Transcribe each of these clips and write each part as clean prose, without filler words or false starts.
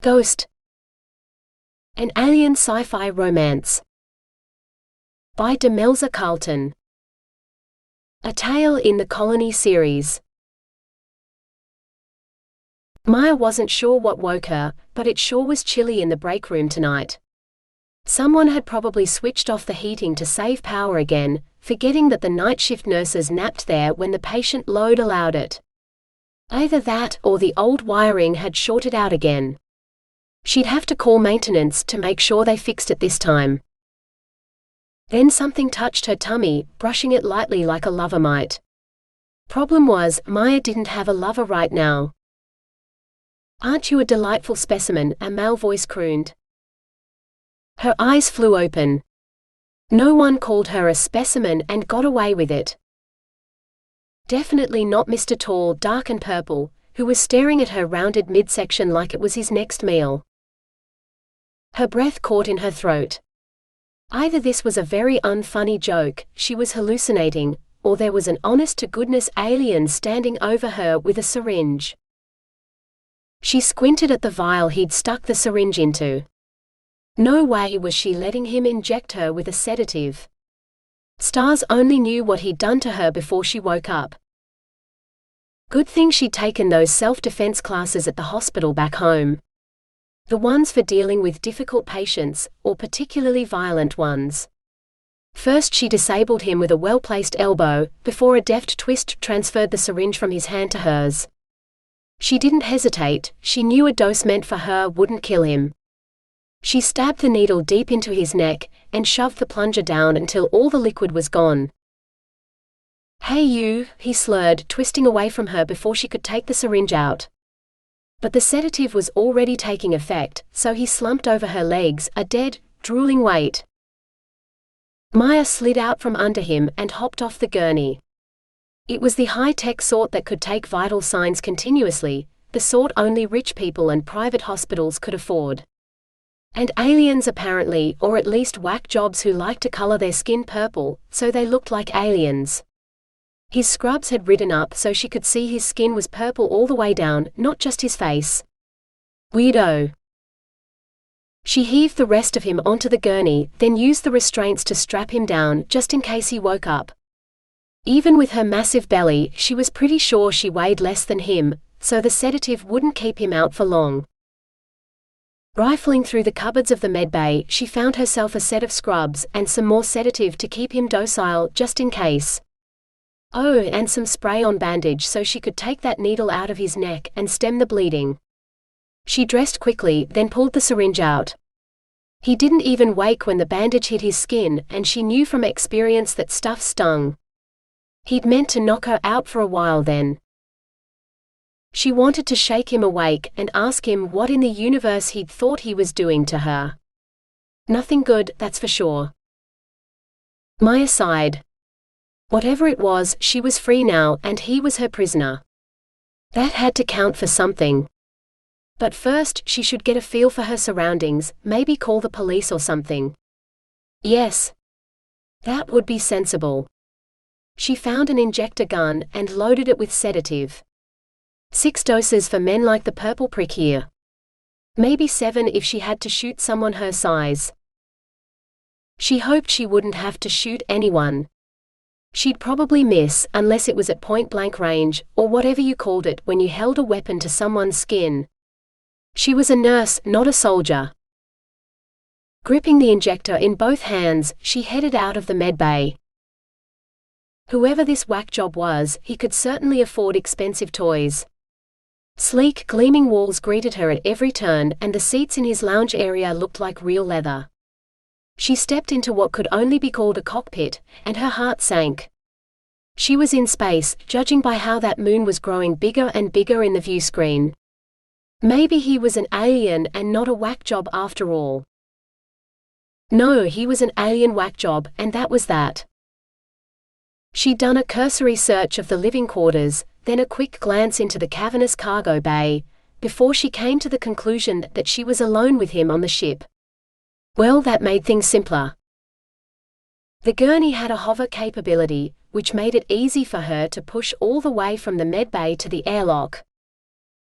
Ghost. An alien sci-fi romance. By Demelza Carlton. A Tale in the Colony series. Maia wasn't sure what woke her, but it sure was chilly in the break room tonight. Someone had probably switched off the heating to save power again, forgetting that the night shift nurses napped there when the patient load allowed it. Either that or the old wiring had shorted out again. She'd have to call maintenance to make sure they fixed it this time. Then something touched her tummy, brushing it lightly like a lover might. Problem was, Maia didn't have a lover right now. "Aren't you a delightful specimen?" a male voice crooned. Her eyes flew open. No one called her a specimen and got away with it. Definitely not Mr. Tall, dark and purple, who was staring at her rounded midsection like it was his next meal. Her breath caught in her throat. Either this was a very unfunny joke, she was hallucinating, or there was an honest-to-goodness alien standing over her with a syringe. She squinted at the vial he'd stuck the syringe into. No way was she letting him inject her with a sedative. Stars only knew what he'd done to her before she woke up. Good thing she'd taken those self-defense classes at the hospital back home. The ones for dealing with difficult patients, or particularly violent ones. First she disabled him with a well-placed elbow, before a deft twist transferred the syringe from his hand to hers. She didn't hesitate, she knew a dose meant for her wouldn't kill him. She stabbed the needle deep into his neck, and shoved the plunger down until all the liquid was gone. "Hey you," he slurred, twisting away from her before she could take the syringe out. But the sedative was already taking effect, so he slumped over her legs, a dead, drooling weight. Maia slid out from under him and hopped off the gurney. It was the high-tech sort that could take vital signs continuously, the sort only rich people and private hospitals could afford. And aliens apparently, or at least whack jobs who liked to color their skin purple, so they looked like aliens. His scrubs had ridden up so she could see his skin was purple all the way down, not just his face. Weirdo. She heaved the rest of him onto the gurney, then used the restraints to strap him down, just in case he woke up. Even with her massive belly, she was pretty sure she weighed less than him, so the sedative wouldn't keep him out for long. Rifling through the cupboards of the medbay, she found herself a set of scrubs, and some more sedative to keep him docile, just in case. Oh, and some spray-on bandage so she could take that needle out of his neck and stem the bleeding. She dressed quickly, then pulled the syringe out. He didn't even wake when the bandage hit his skin, and she knew from experience that stuff stung. He'd meant to knock her out for a while then. She wanted to shake him awake and ask him what in the universe he'd thought he was doing to her. Nothing good, that's for sure. Maia sighed. Whatever it was, she was free now, and he was her prisoner. That had to count for something. But first, she should get a feel for her surroundings, maybe call the police or something. Yes. That would be sensible. She found an injector gun and loaded it with sedative. 6 doses for men like the purple prick here. Maybe 7 if she had to shoot someone her size. She hoped she wouldn't have to shoot anyone. She'd probably miss, unless it was at point-blank range, or whatever you called it when you held a weapon to someone's skin. She was a nurse, not a soldier. Gripping the injector in both hands, she headed out of the medbay. Whoever this whack job was, he could certainly afford expensive toys. Sleek, gleaming walls greeted her at every turn, and the seats in his lounge area looked like real leather. She stepped into what could only be called a cockpit, and her heart sank. She was in space, judging by how that moon was growing bigger and bigger in the view screen. Maybe he was an alien and not a whack job after all. No, he was an alien whack job, and that was that. She'd done a cursory search of the living quarters, then a quick glance into the cavernous cargo bay, before she came to the conclusion that she was alone with him on the ship. Well, that made things simpler. The gurney had a hover capability, which made it easy for her to push all the way from the medbay to the airlock.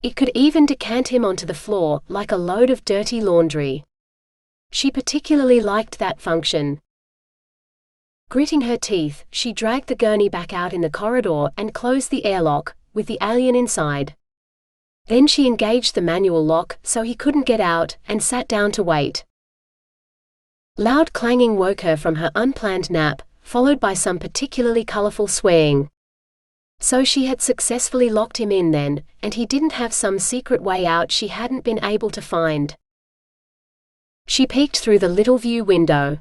It could even decant him onto the floor, like a load of dirty laundry. She particularly liked that function. Gritting her teeth, she dragged the gurney back out in the corridor and closed the airlock, with the alien inside. Then she engaged the manual lock so he couldn't get out, and sat down to wait. Loud clanging woke her from her unplanned nap, followed by some particularly colorful swaying. So she had successfully locked him in then, and he didn't have some secret way out she hadn't been able to find. She peeked through the little view window.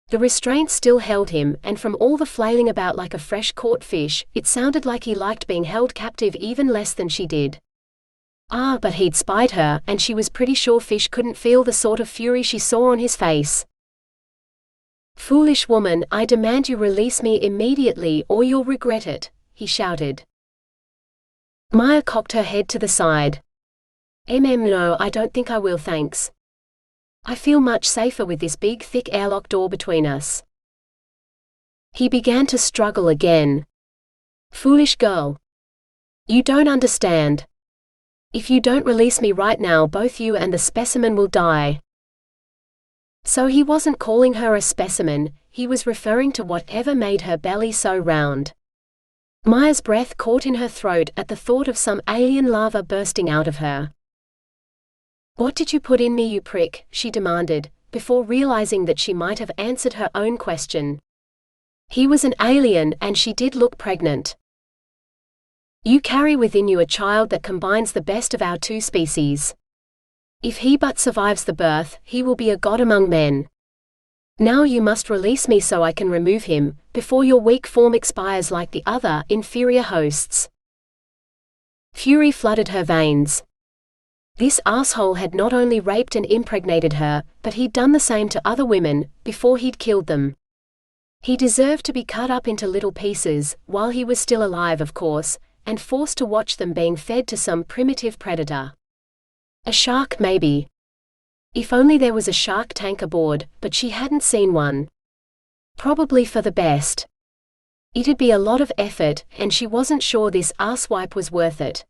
The restraint still held him, and from all the flailing about like a fresh-caught fish, it sounded like he liked being held captive even less than she did. But he'd spied her, and she was pretty sure Fish couldn't feel the sort of fury she saw on his face. "Foolish woman, I demand you release me immediately or you'll regret it," he shouted. Maia cocked her head to the side. No, I don't think I will, thanks. I feel much safer with this big thick airlock door between us." He began to struggle again. "Foolish girl. You don't understand. If you don't release me right now, both you and the specimen will die." So he wasn't calling her a specimen, he was referring to whatever made her belly so round. Maia's breath caught in her throat at the thought of some alien lava bursting out of her. "What did you put in me, you prick?" she demanded, before realizing that she might have answered her own question. He was an alien, and she did look pregnant. "You carry within you a child that combines the best of our two species. If he but survives the birth, he will be a god among men. Now you must release me so I can remove him, before your weak form expires like the other, inferior hosts." Fury flooded her veins. This asshole had not only raped and impregnated her, but he'd done the same to other women, before he'd killed them. He deserved to be cut up into little pieces, while he was still alive of course, and forced to watch them being fed to some primitive predator. A shark maybe. If only there was a shark tank aboard, but she hadn't seen one. Probably for the best. It'd be a lot of effort, and she wasn't sure this asswipe was worth it.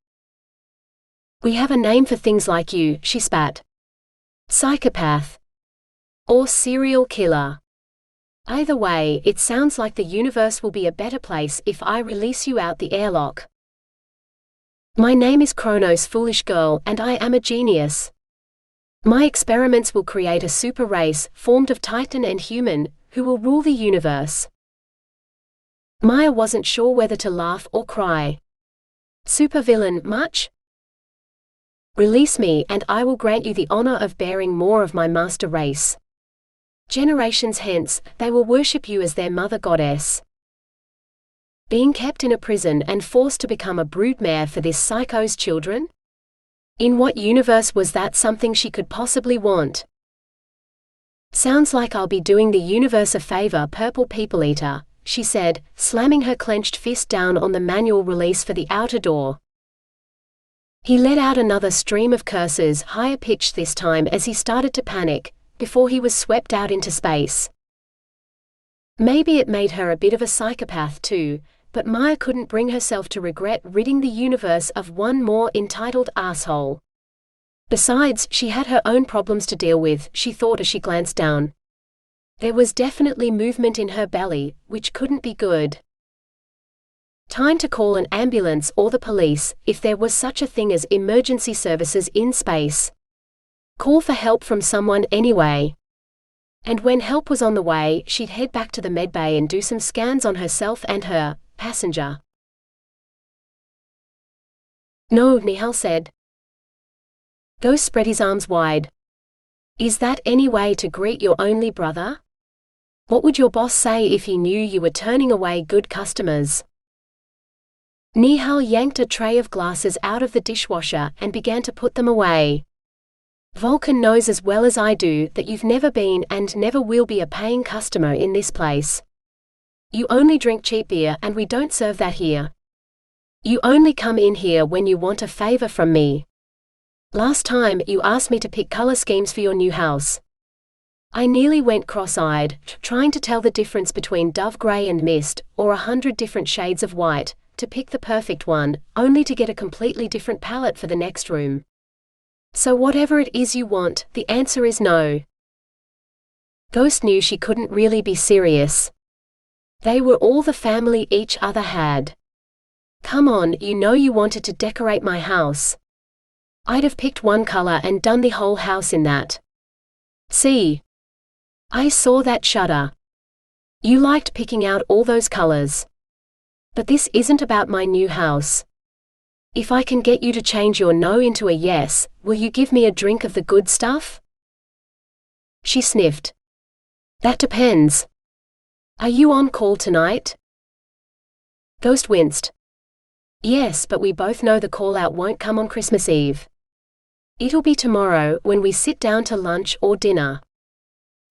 "We have a name for things like you," she spat. "Psychopath. Or serial killer. Either way, it sounds like the universe will be a better place if I release you out the airlock. My name is Kronos, foolish girl, and I am a genius. My experiments will create a super race, formed of Titan and human, who will rule the universe." Maia wasn't sure whether to laugh or cry. Supervillain, much? "Release me, and I will grant you the honor of bearing more of my master race. Generations hence, they will worship you as their mother goddess." Being kept in a prison and forced to become a broodmare for this psycho's children? In what universe was that something she could possibly want? "Sounds like I'll be doing the universe a favor, purple people-eater," she said, slamming her clenched fist down on the manual release for the outer door. He let out another stream of curses, higher pitched this time as he started to panic, before he was swept out into space. Maybe it made her a bit of a psychopath too, but Maia couldn't bring herself to regret ridding the universe of one more entitled asshole. Besides, she had her own problems to deal with, she thought as she glanced down. There was definitely movement in her belly, which couldn't be good. Time to call an ambulance or the police, if there was such a thing as emergency services in space. Call for help from someone anyway. And when help was on the way, she'd head back to the medbay and do some scans on herself and her passenger. "No," Nihal said. Ghost spread his arms wide. "Is that any way to greet your only brother? What would your boss say if he knew you were turning away good customers?" Nihal yanked a tray of glasses out of the dishwasher and began to put them away. "Vulcan knows as well as I do that you've never been and never will be a paying customer in this place. You only drink cheap beer and we don't serve that here. You only come in here when you want a favor from me. Last time, you asked me to pick color schemes for your new house. I nearly went cross-eyed, trying to tell the difference between dove gray and mist, or 100 different shades of white, to pick the perfect one, only to get a completely different palette for the next room. So whatever it is you want, the answer is no. Ghost knew she couldn't really be serious. They were all the family each other had. Come on, you know you wanted to decorate my house. I'd have picked one color and done the whole house in that. See? I saw that shudder. You liked picking out all those colors. But this isn't about my new house. If I can get you to change your no into a yes, will you give me a drink of the good stuff? She sniffed. That depends. Are you on call tonight? Ghost winced. Yes, but we both know the call-out won't come on Christmas Eve. It'll be tomorrow, when we sit down to lunch or dinner.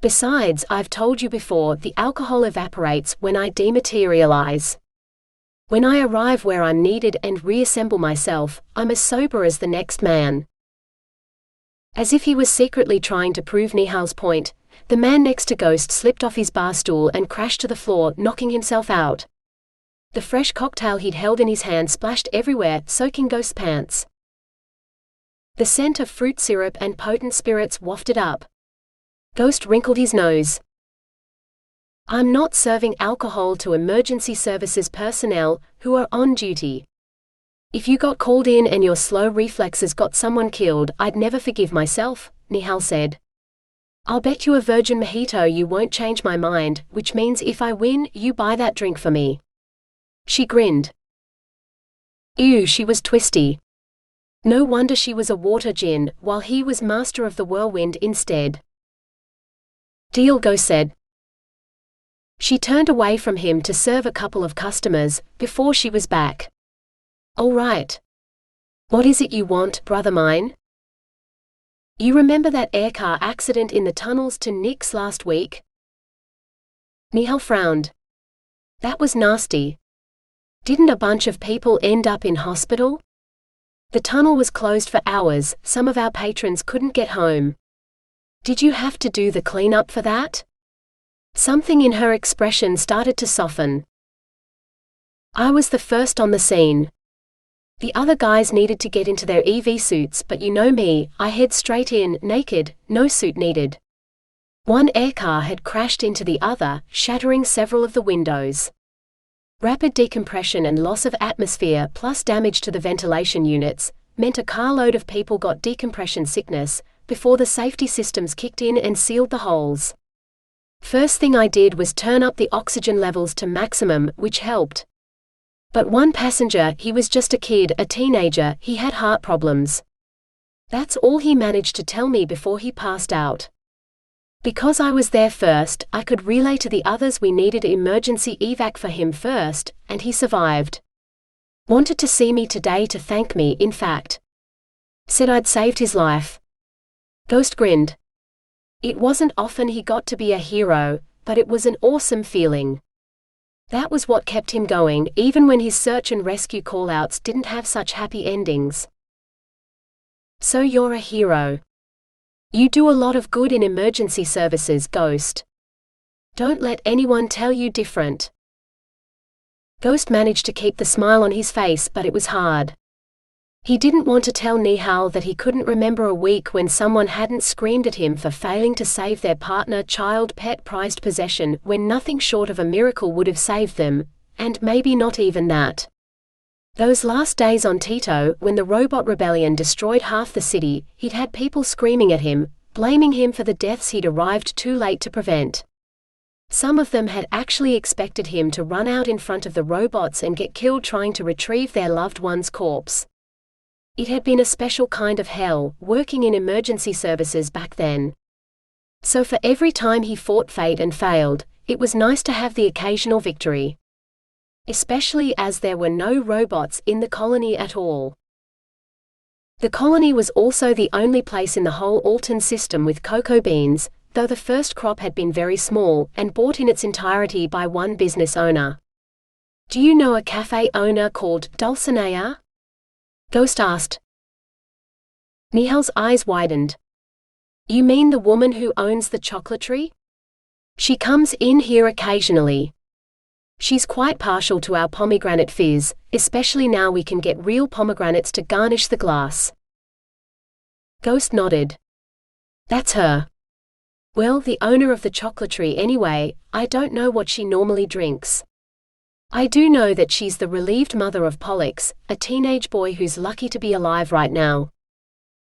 Besides, I've told you before, the alcohol evaporates when I dematerialize. When I arrive where I'm needed and reassemble myself, I'm as sober as the next man. As if he was secretly trying to prove Nihal's point, the man next to Ghost slipped off his bar stool and crashed to the floor, knocking himself out. The fresh cocktail he'd held in his hand splashed everywhere, soaking Ghost's pants. The scent of fruit syrup and potent spirits wafted up. Ghost wrinkled his nose. I'm not serving alcohol to emergency services personnel who are on duty. If you got called in and your slow reflexes got someone killed, I'd never forgive myself, Nihal said. I'll bet you a virgin mojito you won't change my mind, which means if I win, you buy that drink for me. She grinned. Ew, she was twisty. No wonder she was a water djinn, while he was master of the whirlwind instead. Deal, Ghost said. She turned away from him to serve a couple of customers, before she was back. All right. What is it you want, brother mine? You remember that aircar accident in the tunnels to Nix last week? Nihal frowned. That was nasty. Didn't a bunch of people end up in hospital? The tunnel was closed for hours, some of our patrons couldn't get home. Did you have to do the cleanup for that? Something in her expression started to soften. I was the first on the scene. The other guys needed to get into their EV suits, but you know me, I head straight in, naked, no suit needed. One aircar had crashed into the other, shattering several of the windows. Rapid decompression and loss of atmosphere plus damage to the ventilation units meant a carload of people got decompression sickness before the safety systems kicked in and sealed the holes. First thing I did was turn up the oxygen levels to maximum, which helped. But one passenger, he was just a kid, a teenager, he had heart problems. That's all he managed to tell me before he passed out. Because I was there first, I could relay to the others we needed emergency evac for him first, and he survived. Wanted to see me today to thank me, in fact. Said I'd saved his life. Ghost grinned. It wasn't often he got to be a hero, but it was an awesome feeling. That was what kept him going, even when his search and rescue callouts didn't have such happy endings. So you're a hero. You do a lot of good in emergency services, Ghost. Don't let anyone tell you different. Ghost managed to keep the smile on his face, but it was hard. He didn't want to tell Nihal that he couldn't remember a week when someone hadn't screamed at him for failing to save their partner, child, pet, prized possession when nothing short of a miracle would have saved them, and maybe not even that. Those last days on Tito, when the robot rebellion destroyed half the city, he'd had people screaming at him, blaming him for the deaths he'd arrived too late to prevent. Some of them had actually expected him to run out in front of the robots and get killed trying to retrieve their loved one's corpse. It had been a special kind of hell, working in emergency services back then. So for every time he fought fate and failed, it was nice to have the occasional victory. Especially as there were no robots in the colony at all. The colony was also the only place in the whole Alton system with cocoa beans, though the first crop had been very small and bought in its entirety by one business owner. Do you know a cafe owner called Dulcinea? Ghost asked. Nihal's eyes widened. You mean the woman who owns the chocolatery? She comes in here occasionally. She's quite partial to our pomegranate fizz, especially now we can get real pomegranates to garnish the glass. Ghost nodded. That's her. Well, the owner of the chocolatery anyway. I don't know what she normally drinks. I do know that she's the relieved mother of Pollux, a teenage boy who's lucky to be alive right now.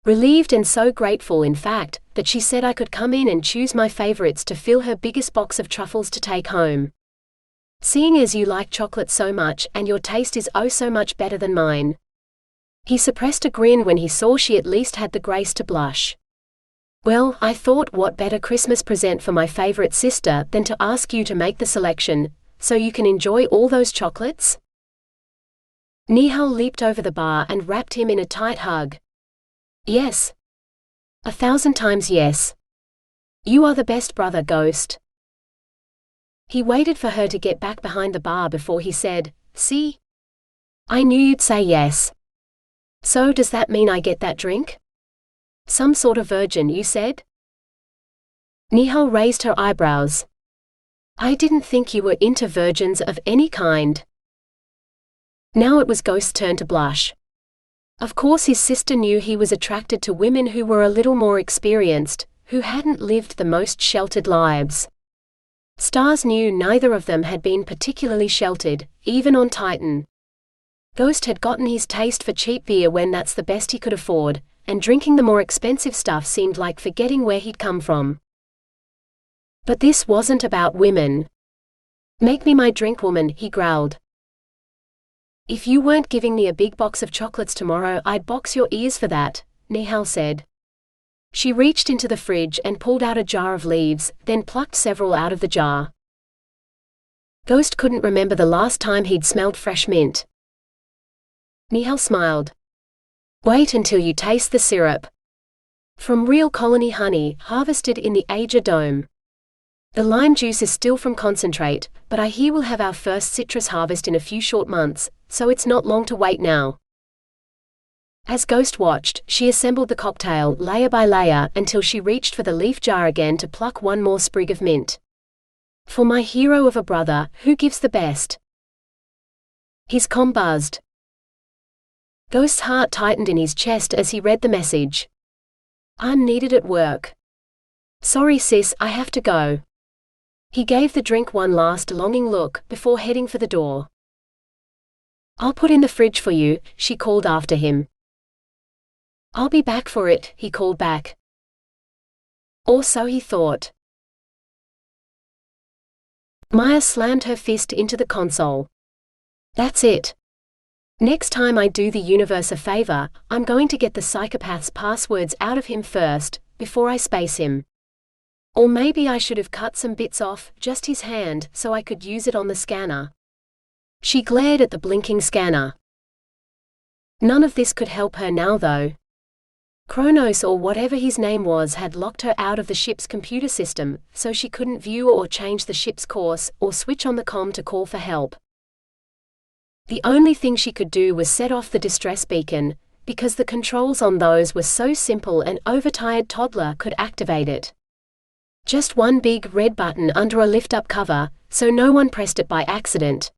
Relieved and so grateful, in fact, that she said I could come in and choose my favorites to fill her biggest box of truffles to take home. Seeing as you like chocolate so much and your taste is oh so much better than mine. He suppressed a grin when he saw she at least had the grace to blush. Well, I thought what better Christmas present for my favorite sister than to ask you to make the selection, so you can enjoy all those chocolates? Nihal leaped over the bar and wrapped him in a tight hug. Yes. 1,000 times yes. You are the best brother, Ghost. He waited for her to get back behind the bar before he said, See? I knew you'd say yes. So does that mean I get that drink? Some sort of virgin, you said? Nihal raised her eyebrows. I didn't think you were into virgins of any kind. Now it was Ghost's turn to blush. Of course his sister knew he was attracted to women who were a little more experienced, who hadn't lived the most sheltered lives. Stars knew neither of them had been particularly sheltered, even on Titan. Ghost had gotten his taste for cheap beer when that's the best he could afford, and drinking the more expensive stuff seemed like forgetting where he'd come from. But this wasn't about women. Make me my drink, woman, he growled. If you weren't giving me a big box of chocolates tomorrow, I'd box your ears for that, Nihal said. She reached into the fridge and pulled out a jar of leaves, then plucked several out of the jar. Ghost couldn't remember the last time he'd smelled fresh mint. Nihal smiled. Wait until you taste the syrup. From real colony honey, harvested in the Aja Dome. The lime juice is still from concentrate, but I hear we'll have our first citrus harvest in a few short months, so it's not long to wait now. As Ghost watched, she assembled the cocktail layer by layer until she reached for the leaf jar again to pluck one more sprig of mint. For my hero of a brother, who gives the best? His comm buzzed. Ghost's heart tightened in his chest as he read the message. I'm needed at work. Sorry sis, I have to go. He gave the drink one last longing look before heading for the door. I'll put in the fridge for you, she called after him. I'll be back for it, he called back. Or so he thought. Maia slammed her fist into the console. That's it. Next time I do the universe a favor, I'm going to get the psychopath's passwords out of him first, before I space him. Or maybe I should have cut some bits off, just his hand, so I could use it on the scanner. She glared at the blinking scanner. None of this could help her now though. Kronos or whatever his name was had locked her out of the ship's computer system, so she couldn't view or change the ship's course, or switch on the comm to call for help. The only thing she could do was set off the distress beacon, because the controls on those were so simple an overtired toddler could activate it. Just one big red button under a lift-up cover, so no one pressed it by accident.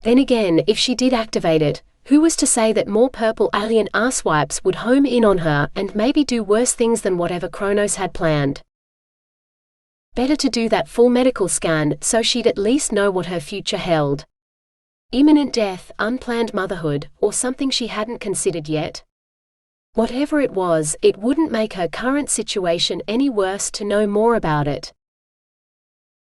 Then again, if she did activate it, who was to say that more purple alien asswipes would home in on her and maybe do worse things than whatever Kronos had planned? Better to do that full medical scan so she'd at least know what her future held. Imminent death, unplanned motherhood, or something she hadn't considered yet? Whatever it was, it wouldn't make her current situation any worse to know more about it.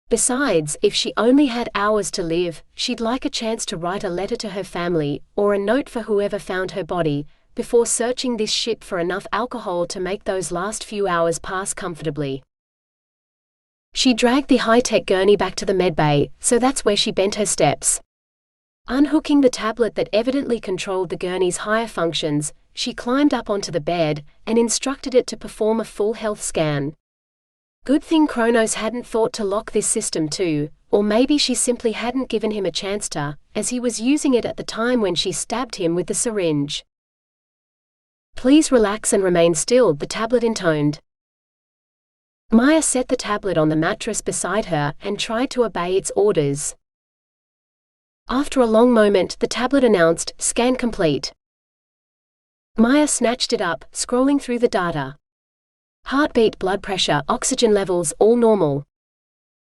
Besides, if she only had hours to live, she'd like a chance to write a letter to her family, or a note for whoever found her body, before searching this ship for enough alcohol to make those last few hours pass comfortably. She dragged the high-tech gurney back to the medbay, so that's where she bent her steps. Unhooking the tablet that evidently controlled the gurney's higher functions, she climbed up onto the bed, and instructed it to perform a full health scan. Good thing Kronos hadn't thought to lock this system too, or maybe she simply hadn't given him a chance to, as he was using it at the time when she stabbed him with the syringe. Please relax and remain still, the tablet intoned. Maia set the tablet on the mattress beside her and tried to obey its orders. After a long moment, the tablet announced, "Scan complete." Maia snatched it up, scrolling through the data. Heartbeat, blood pressure, oxygen levels, all normal.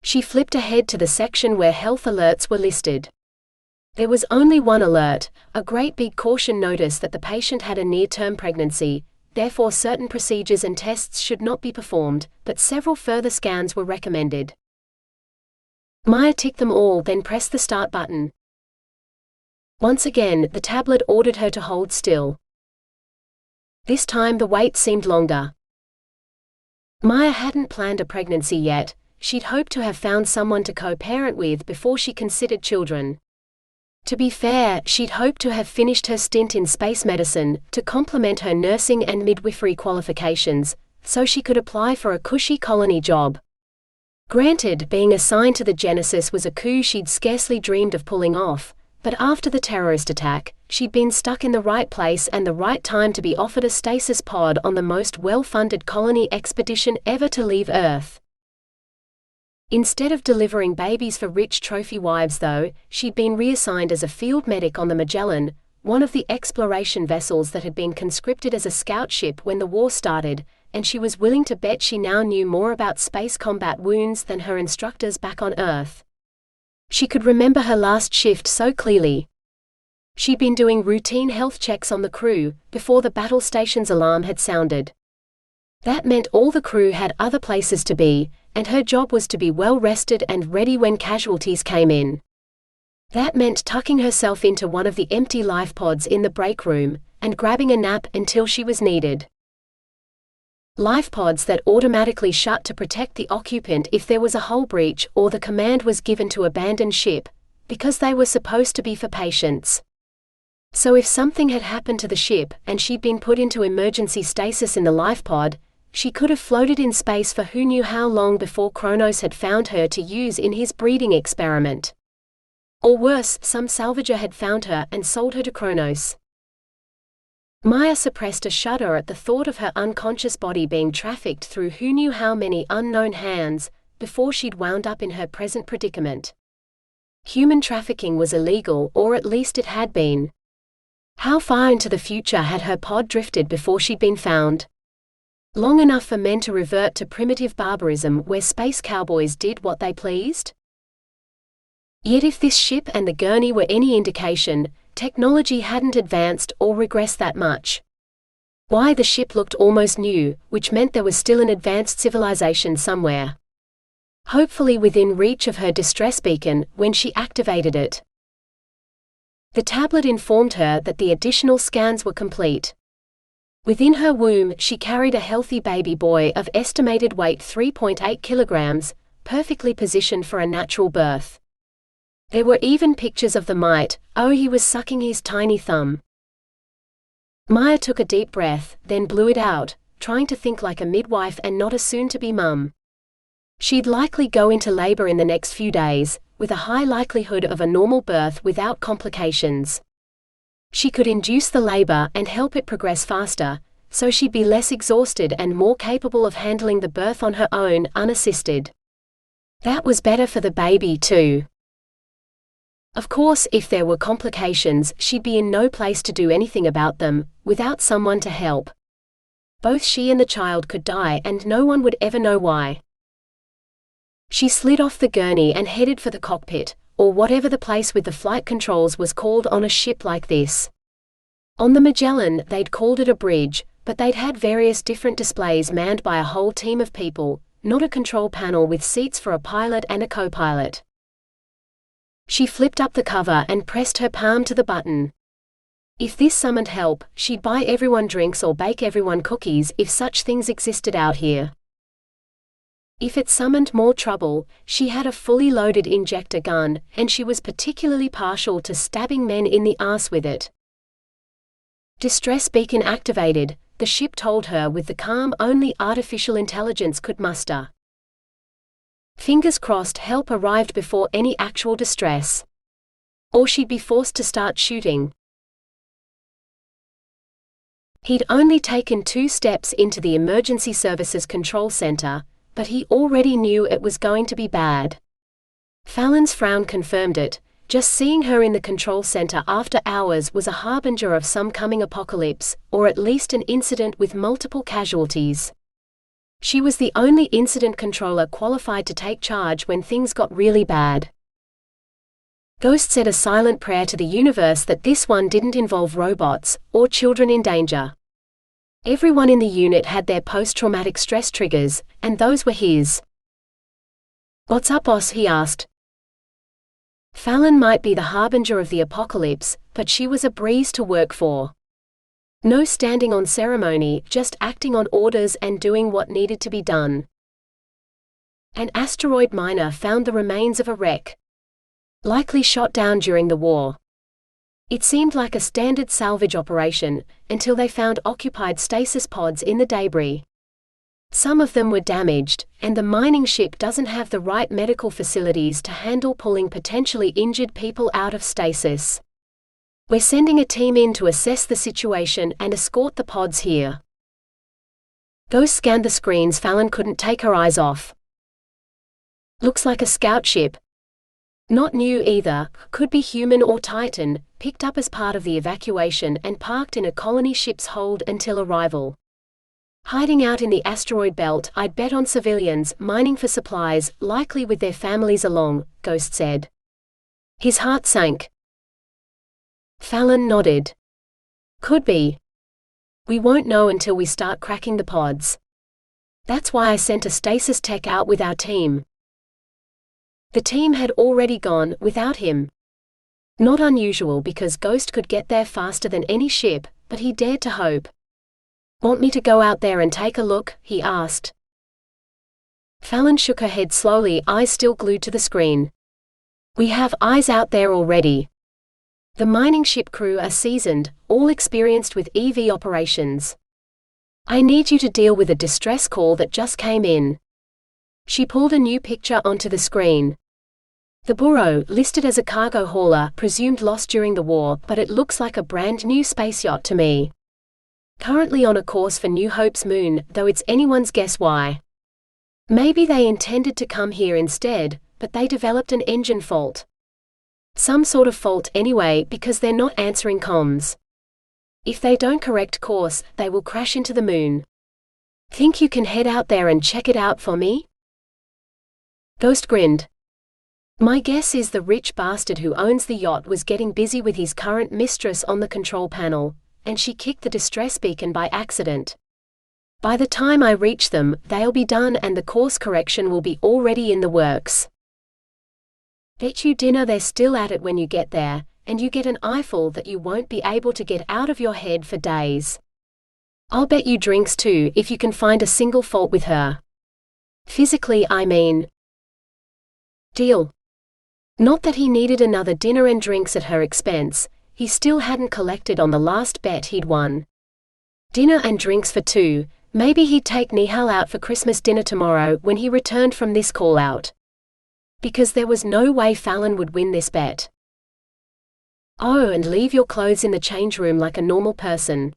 She flipped ahead to the section where health alerts were listed. There was only one alert, a great big caution notice that the patient had a near-term pregnancy, therefore certain procedures and tests should not be performed, but several further scans were recommended. Maia ticked them all, then pressed the start button. Once again, the tablet ordered her to hold still. This time the wait seemed longer. Maia hadn't planned a pregnancy yet. She'd hoped to have found someone to co-parent with before she considered children. To be fair, she'd hoped to have finished her stint in space medicine, to complement her nursing and midwifery qualifications, so she could apply for a cushy colony job. Granted, being assigned to the Genesis was a coup she'd scarcely dreamed of pulling off, but after the terrorist attack, she'd been stuck in the right place and the right time to be offered a stasis pod on the most well-funded colony expedition ever to leave Earth. Instead of delivering babies for rich trophy wives though, she'd been reassigned as a field medic on the Magellan, one of the exploration vessels that had been conscripted as a scout ship when the war started, and she was willing to bet she now knew more about space combat wounds than her instructors back on Earth. She could remember her last shift so clearly. She'd been doing routine health checks on the crew, before the battle station's alarm had sounded. That meant all the crew had other places to be, and her job was to be well rested and ready when casualties came in. That meant tucking herself into one of the empty life pods in the break room, and grabbing a nap until she was needed. Life pods that automatically shut to protect the occupant if there was a hull breach or the command was given to abandon ship, because they were supposed to be for patients. So if something had happened to the ship and she'd been put into emergency stasis in the life pod, she could have floated in space for who knew how long before Kronos had found her to use in his breeding experiment. Or worse, some salvager had found her and sold her to Kronos. Maia suppressed a shudder at the thought of her unconscious body being trafficked through who knew how many unknown hands, before she'd wound up in her present predicament. Human trafficking was illegal, or at least it had been. How far into the future had her pod drifted before she'd been found? Long enough for men to revert to primitive barbarism where space cowboys did what they pleased? Yet if this ship and the gurney were any indication, technology hadn't advanced or regressed that much. Why, the ship looked almost new, which meant there was still an advanced civilization somewhere. Hopefully within reach of her distress beacon when she activated it. The tablet informed her that the additional scans were complete. Within her womb, she carried a healthy baby boy of estimated weight 3.8 kilograms, perfectly positioned for a natural birth. There were even pictures of the mite. Oh, he was sucking his tiny thumb. Maia took a deep breath, then blew it out, trying to think like a midwife and not a soon-to-be mum. She'd likely go into labor in the next few days, with a high likelihood of a normal birth without complications. She could induce the labor and help it progress faster, so she'd be less exhausted and more capable of handling the birth on her own, unassisted. That was better for the baby too. Of course, if there were complications, she'd be in no place to do anything about them, without someone to help. Both she and the child could die and no one would ever know why. She slid off the gurney and headed for the cockpit, or whatever the place with the flight controls was called on a ship like this. On the Magellan, they'd called it a bridge, but they'd had various different displays manned by a whole team of people, not a control panel with seats for a pilot and a co-pilot. She flipped up the cover and pressed her palm to the button. If this summoned help, she'd buy everyone drinks or bake everyone cookies if such things existed out here. If it summoned more trouble, she had a fully loaded injector gun, and she was particularly partial to stabbing men in the arse with it. Distress beacon activated, the ship told her with the calm only artificial intelligence could muster. Fingers crossed help arrived before any actual distress. Or she'd be forced to start shooting. He'd only taken 2 steps into the Emergency Services Control Center, but he already knew it was going to be bad. Fallon's frown confirmed it. Just seeing her in the control center after hours was a harbinger of some coming apocalypse, or at least an incident with multiple casualties. She was the only incident controller qualified to take charge when things got really bad. Ghost said a silent prayer to the universe that this one didn't involve robots, or children in danger. Everyone in the unit had their post-traumatic stress triggers, and those were his. "What's up, boss?" he asked. Fallon might be the harbinger of the apocalypse, but she was a breeze to work for. No standing on ceremony, just acting on orders and doing what needed to be done. An asteroid miner found the remains of a wreck. Likely shot down during the war. It seemed like a standard salvage operation, until they found occupied stasis pods in the debris. Some of them were damaged, and the mining ship doesn't have the right medical facilities to handle pulling potentially injured people out of stasis. We're sending a team in to assess the situation and escort the pods here. Ghost scanned the screens. Fallon couldn't take her eyes off. Looks like a scout ship. Not new either, could be human or Titan, picked up as part of the evacuation and parked in a colony ship's hold until arrival. Hiding out in the asteroid belt, I'd bet on civilians, mining for supplies, likely with their families along, Ghost said. His heart sank. Fallon nodded. Could be. We won't know until we start cracking the pods. That's why I sent a stasis tech out with our team. The team had already gone, without him. Not unusual because Ghost could get there faster than any ship, but he dared to hope. Want me to go out there and take a look? He asked. Fallon shook her head slowly, eyes still glued to the screen. We have eyes out there already. The mining ship crew are seasoned, all experienced with EV operations. I need you to deal with a distress call that just came in. She pulled a new picture onto the screen. The burro, listed as a cargo hauler, presumed lost during the war, but it looks like a brand new space yacht to me. Currently on a course for New Hope's moon, though it's anyone's guess why. Maybe they intended to come here instead, but they developed an engine fault. Some sort of fault anyway, because they're not answering comms. If they don't correct course, they will crash into the moon. Think you can head out there and check it out for me? Ghost grinned. My guess is the rich bastard who owns the yacht was getting busy with his current mistress on the control panel, and she kicked the distress beacon by accident. By the time I reach them, they'll be done and the course correction will be already in the works. Bet you dinner they're still at it when you get there, and you get an eyeful that you won't be able to get out of your head for days. I'll bet you drinks too if you can find a single fault with her. Physically, I mean. Deal. Not that he needed another dinner and drinks at her expense, he still hadn't collected on the last bet he'd won. Dinner and drinks for two, maybe he'd take Nihal out for Christmas dinner tomorrow when he returned from this call-out. Because there was no way Fallon would win this bet. Oh, and leave your clothes in the change room like a normal person.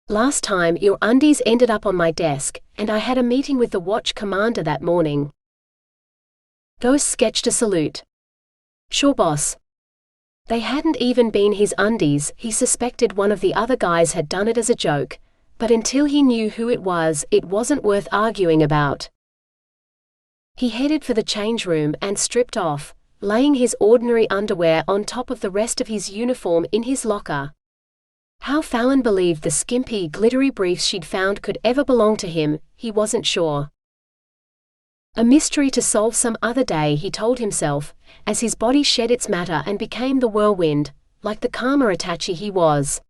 Last time your undies ended up on my desk, and I had a meeting with the watch commander that morning. Ghost sketched a salute. Sure, boss. They hadn't even been his undies. He suspected one of the other guys had done it as a joke, but until he knew who it wasn't worth arguing about. He headed for the change room and stripped off, laying his ordinary underwear on top of the rest of his uniform in his locker. How Fallon believed the skimpy, glittery briefs she'd found could ever belong to him, he wasn't sure. A mystery to solve some other day, he told himself, as his body shed its matter and became the whirlwind, like the karma attache he was.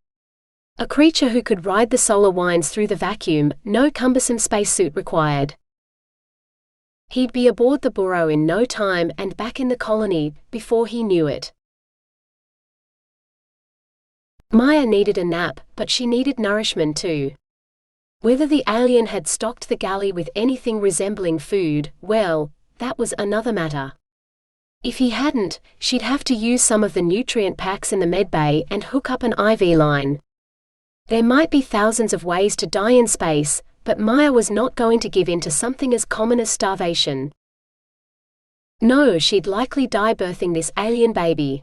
A creature who could ride the solar winds through the vacuum, no cumbersome spacesuit required. He'd be aboard the burro in no time and back in the colony, before he knew it. Maia needed a nap, but she needed nourishment too. Whether the alien had stocked the galley with anything resembling food, well, that was another matter. If he hadn't, she'd have to use some of the nutrient packs in the medbay and hook up an IV line. There might be thousands of ways to die in space, but Maia was not going to give in to something as common as starvation. No, she'd likely die birthing this alien baby.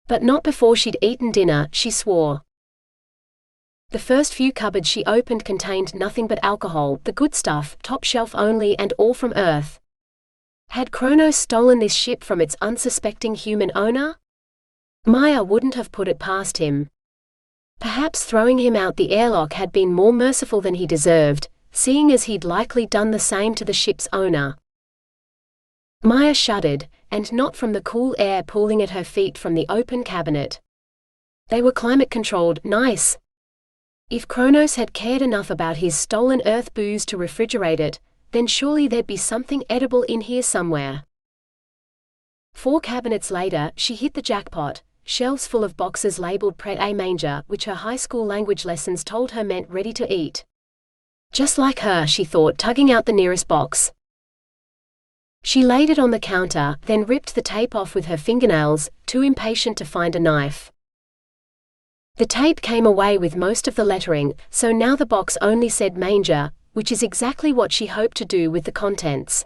But not before she'd eaten dinner, she swore. The first few cupboards she opened contained nothing but alcohol, the good stuff, top shelf only, and all from Earth. Had Kronos stolen this ship from its unsuspecting human owner? Maia wouldn't have put it past him. Perhaps throwing him out the airlock had been more merciful than he deserved, seeing as he'd likely done the same to the ship's owner. Maia shuddered, and not from the cool air pooling at her feet from the open cabinet. They were climate-controlled, nice. If Kronos had cared enough about his stolen Earth booze to refrigerate it, then surely there'd be something edible in here somewhere. 4 cabinets later, she hit the jackpot, shelves full of boxes labeled Pret a Manger, which her high school language lessons told her meant ready to eat. Just like her, she thought, tugging out the nearest box. She laid it on the counter, then ripped the tape off with her fingernails, too impatient to find a knife. The tape came away with most of the lettering, so now the box only said manger, which is exactly what she hoped to do with the contents.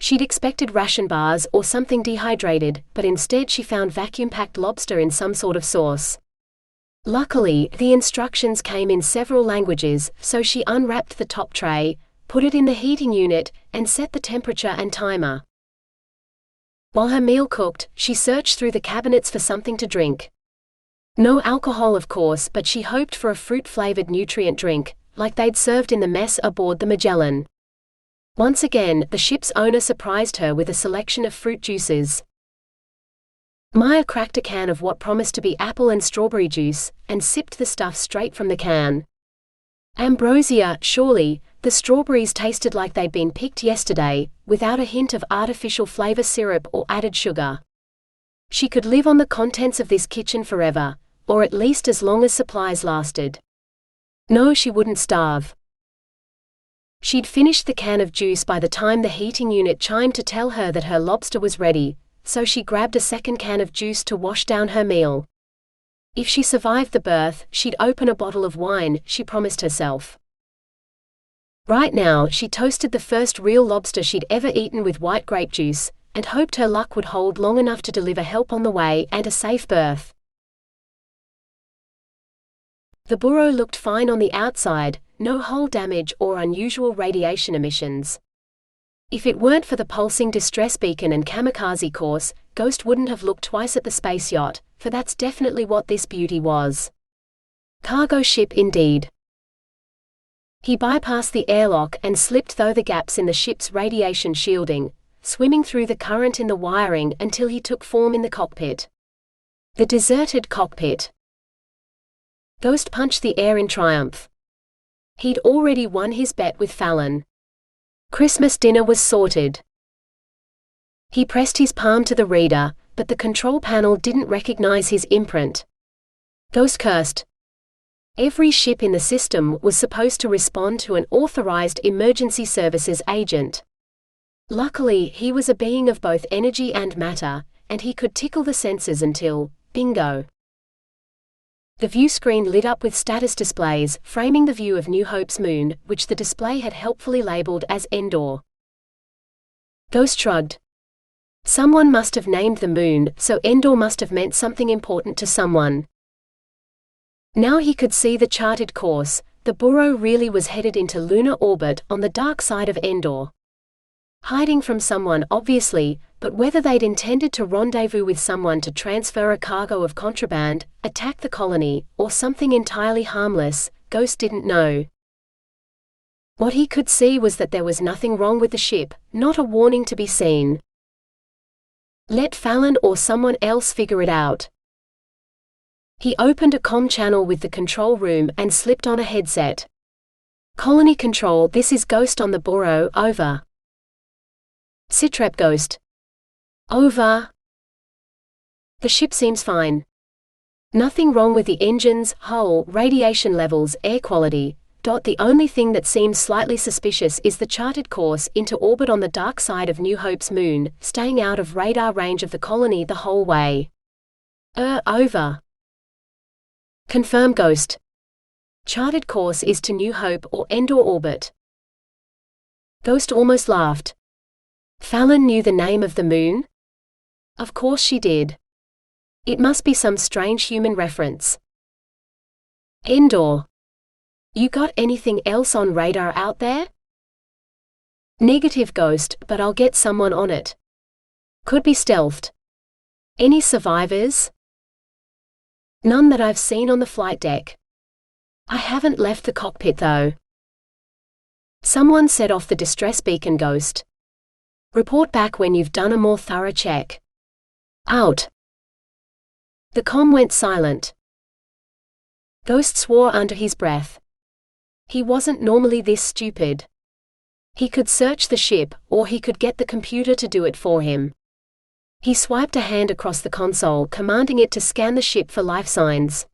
She'd expected ration bars or something dehydrated, but instead she found vacuum-packed lobster in some sort of sauce. Luckily, the instructions came in several languages, so she unwrapped the top tray, put it in the heating unit, and set the temperature and timer. While her meal cooked, she searched through the cabinets for something to drink. No alcohol, of course, but she hoped for a fruit-flavored nutrient drink, like they'd served in the mess aboard the Magellan. Once again, the ship's owner surprised her with a selection of fruit juices. Maia cracked a can of what promised to be apple and strawberry juice, and sipped the stuff straight from the can. Ambrosia, surely. The strawberries tasted like they'd been picked yesterday, without a hint of artificial flavor syrup or added sugar. She could live on the contents of this kitchen forever, or at least as long as supplies lasted. No, she wouldn't starve. She'd finished the can of juice by the time the heating unit chimed to tell her that her lobster was ready, so she grabbed a second can of juice to wash down her meal. If she survived the birth, she'd open a bottle of wine, she promised herself. Right now, she toasted the first real lobster she'd ever eaten with white grape juice, and hoped her luck would hold long enough to deliver help on the way and a safe birth. The burrow looked fine on the outside, no hull damage or unusual radiation emissions. If it weren't for the pulsing distress beacon and kamikaze course, Ghost wouldn't have looked twice at the space yacht, for that's definitely what this beauty was. Cargo ship indeed. He bypassed the airlock and slipped through the gaps in the ship's radiation shielding, swimming through the current in the wiring until he took form in the cockpit. The deserted cockpit. Ghost punched the air in triumph. He'd already won his bet with Fallon. Christmas dinner was sorted. He pressed his palm to the reader, but the control panel didn't recognize his imprint. Ghost cursed. Every ship in the system was supposed to respond to an authorized emergency services agent. Luckily, he was a being of both energy and matter, and he could tickle the sensors until, bingo. The view screen lit up with status displays, framing the view of New Hope's moon, which the display had helpfully labeled as Endor. Ghost shrugged. Someone must have named the moon, so Endor must have meant something important to someone. Now he could see the charted course. The burrow really was headed into lunar orbit on the dark side of Endor. Hiding from someone, obviously, but whether they'd intended to rendezvous with someone to transfer a cargo of contraband, attack the colony, or something entirely harmless, Ghost didn't know. What he could see was that there was nothing wrong with the ship, not a warning to be seen. Let Fallon or someone else figure it out. He opened a comm channel with the control room and slipped on a headset. Colony Control, this is Ghost on the burrow, over. Sitrep Ghost. Over. The ship seems fine. Nothing wrong with the engines, hull, radiation levels, air quality. The only thing that seems slightly suspicious is the charted course into orbit on the dark side of New Hope's moon, staying out of radar range of the colony the whole way. Over. Confirm Ghost. Charted course is to New Hope or Endor orbit. Ghost almost laughed. Fallon knew the name of the moon? Of course she did. It must be some strange human reference. Endor. You got anything else on radar out there? Negative, Ghost, but I'll get someone on it. Could be stealthed. Any survivors? None that I've seen on the flight deck. I haven't left the cockpit though. Someone set off the distress beacon, Ghost. Report back when you've done a more thorough check. Out. The comm went silent. Ghost swore under his breath. He wasn't normally this stupid. He could search the ship, or he could get the computer to do it for him. He swiped a hand across the console, commanding it to scan the ship for life signs.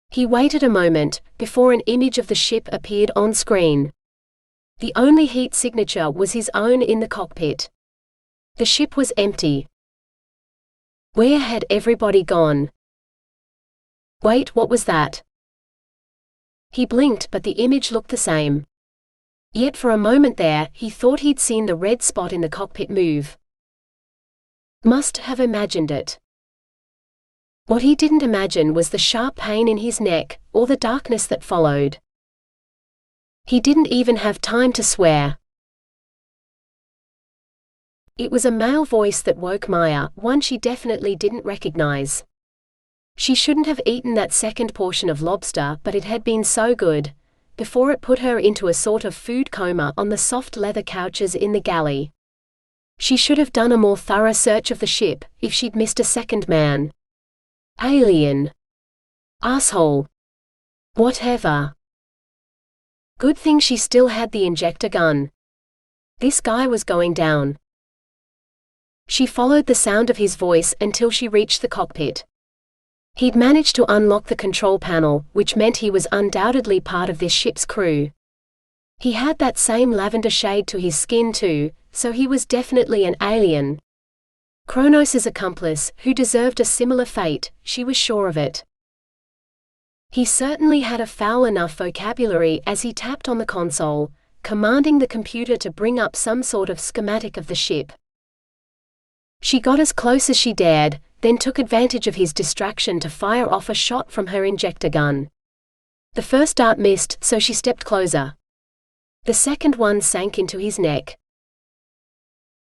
He waited a moment, before an image of the ship appeared on screen. The only heat signature was his own in the cockpit. The ship was empty. Where had everybody gone? Wait, what was that? He blinked, but the image looked the same. Yet for a moment there, he thought he'd seen the red spot in the cockpit move. Must have imagined it. What he didn't imagine was the sharp pain in his neck, or the darkness that followed. He didn't even have time to swear. It was a male voice that woke Maia, one she definitely didn't recognize. She shouldn't have eaten that second portion of lobster, but it had been so good, before it put her into a sort of food coma on the soft leather couches in the galley. She should have done a more thorough search of the ship, if she'd missed a second man. Alien. Asshole. Whatever. Good thing she still had the injector gun. This guy was going down. She followed the sound of his voice until she reached the cockpit. He'd managed to unlock the control panel, which meant he was undoubtedly part of this ship's crew. He had that same lavender shade to his skin too, so he was definitely an alien. Kronos' accomplice, who deserved a similar fate, she was sure of it. He certainly had a foul enough vocabulary as he tapped on the console, commanding the computer to bring up some sort of schematic of the ship. She got as close as she dared, then took advantage of his distraction to fire off a shot from her injector gun. The first dart missed, so she stepped closer. The second one sank into his neck.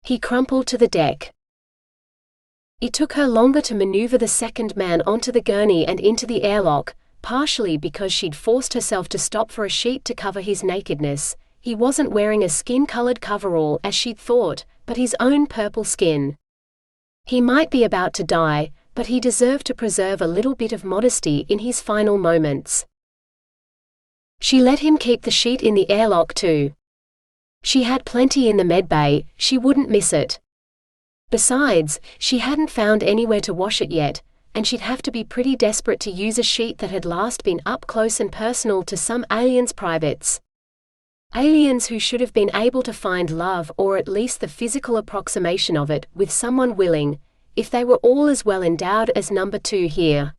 He crumpled to the deck. It took her longer to maneuver the second man onto the gurney and into the airlock, partially because she'd forced herself to stop for a sheet to cover his nakedness. He wasn't wearing a skin-colored coverall as she'd thought, but his own purple skin. He might be about to die, but he deserved to preserve a little bit of modesty in his final moments. She let him keep the sheet in the airlock too. She had plenty in the medbay, she wouldn't miss it. Besides, she hadn't found anywhere to wash it yet, and she'd have to be pretty desperate to use a sheet that had last been up close and personal to some aliens' privates. Aliens who should have been able to find love, or at least the physical approximation of it, with someone willing, if they were all as well endowed as number 2 here.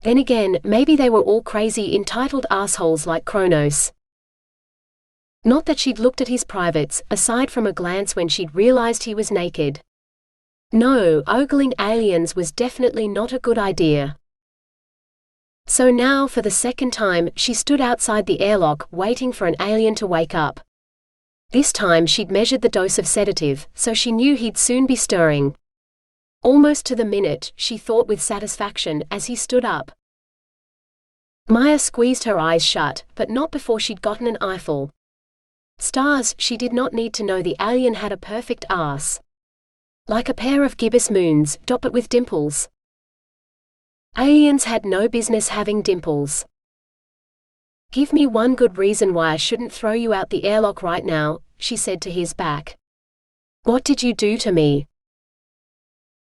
Then again, maybe they were all crazy entitled assholes like Kronos. Not that she'd looked at his privates, aside from a glance when she'd realized he was naked. No, ogling aliens was definitely not a good idea. So now, for the second time, she stood outside the airlock, waiting for an alien to wake up. This time she'd measured the dose of sedative, so she knew he'd soon be stirring. Almost to the minute, she thought with satisfaction as he stood up. Maia squeezed her eyes shut, but not before she'd gotten an eyeful. Stars, she did not need to know the alien had a perfect ass. Like a pair of gibbous moons, but with dimples. Aliens had no business having dimples. Give me one good reason why I shouldn't throw you out the airlock right now, she said to his back. What did you do to me?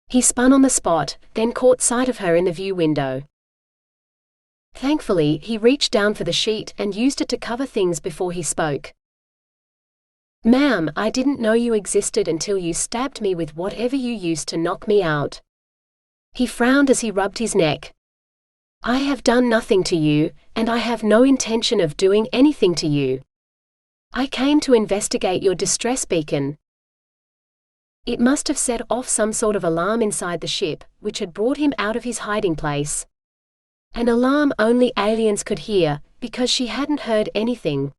He spun on the spot, then caught sight of her in the view window. Thankfully, he reached down for the sheet and used it to cover things before he spoke. Ma'am, I didn't know you existed until you stabbed me with whatever you used to knock me out. He frowned as he rubbed his neck. I have done nothing to you, and I have no intention of doing anything to you. I came to investigate your distress beacon. It must have set off some sort of alarm inside the ship, which had brought him out of his hiding place. An alarm only aliens could hear, because she hadn't heard anything.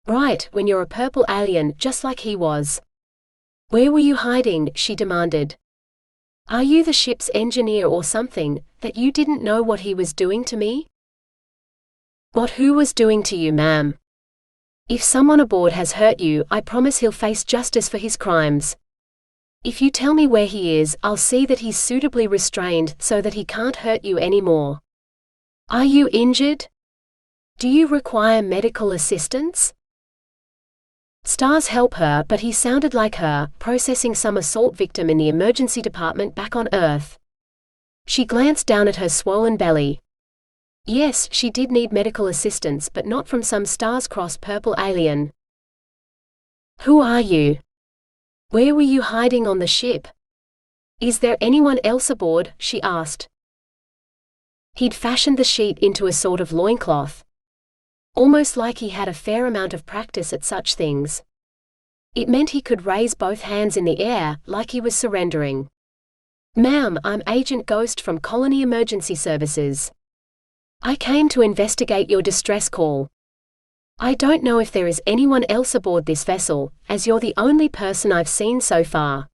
Right, when you're a purple alien, just like he was. Where were you hiding? She demanded. Are you the ship's engineer or something, that you didn't know what he was doing to me? What who was doing to you, ma'am? If someone aboard has hurt you, I promise he'll face justice for his crimes. If you tell me where he is, I'll see that he's suitably restrained so that he can't hurt you anymore. Are you injured? Do you require medical assistance? Stars help her, but he sounded like her, processing some assault victim in the emergency department back on Earth. She glanced down at her swollen belly. Yes, she did need medical assistance, but not from some stars-crossed purple alien. Who are you? Where were you hiding on the ship? Is there anyone else aboard? She asked. He'd fashioned the sheet into a sort of loincloth. Almost like he had a fair amount of practice at such things. It meant he could raise both hands in the air, like he was surrendering. Ma'am, I'm Agent Ghost from Colony Emergency Services. I came to investigate your distress call. I don't know if there is anyone else aboard this vessel, as you're the only person I've seen so far.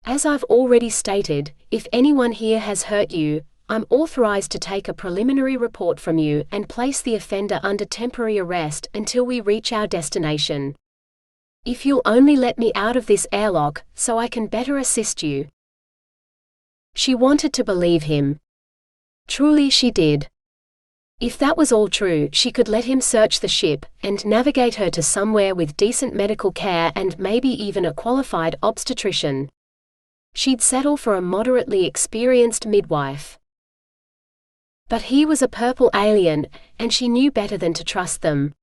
As I've already stated, if anyone here has hurt you, I'm authorized to take a preliminary report from you and place the offender under temporary arrest until we reach our destination. If you'll only let me out of this airlock, so I can better assist you. She wanted to believe him. Truly she did. If that was all true, she could let him search the ship, and navigate her to somewhere with decent medical care and maybe even a qualified obstetrician. She'd settle for a moderately experienced midwife. But he was a purple alien, and she knew better than to trust them.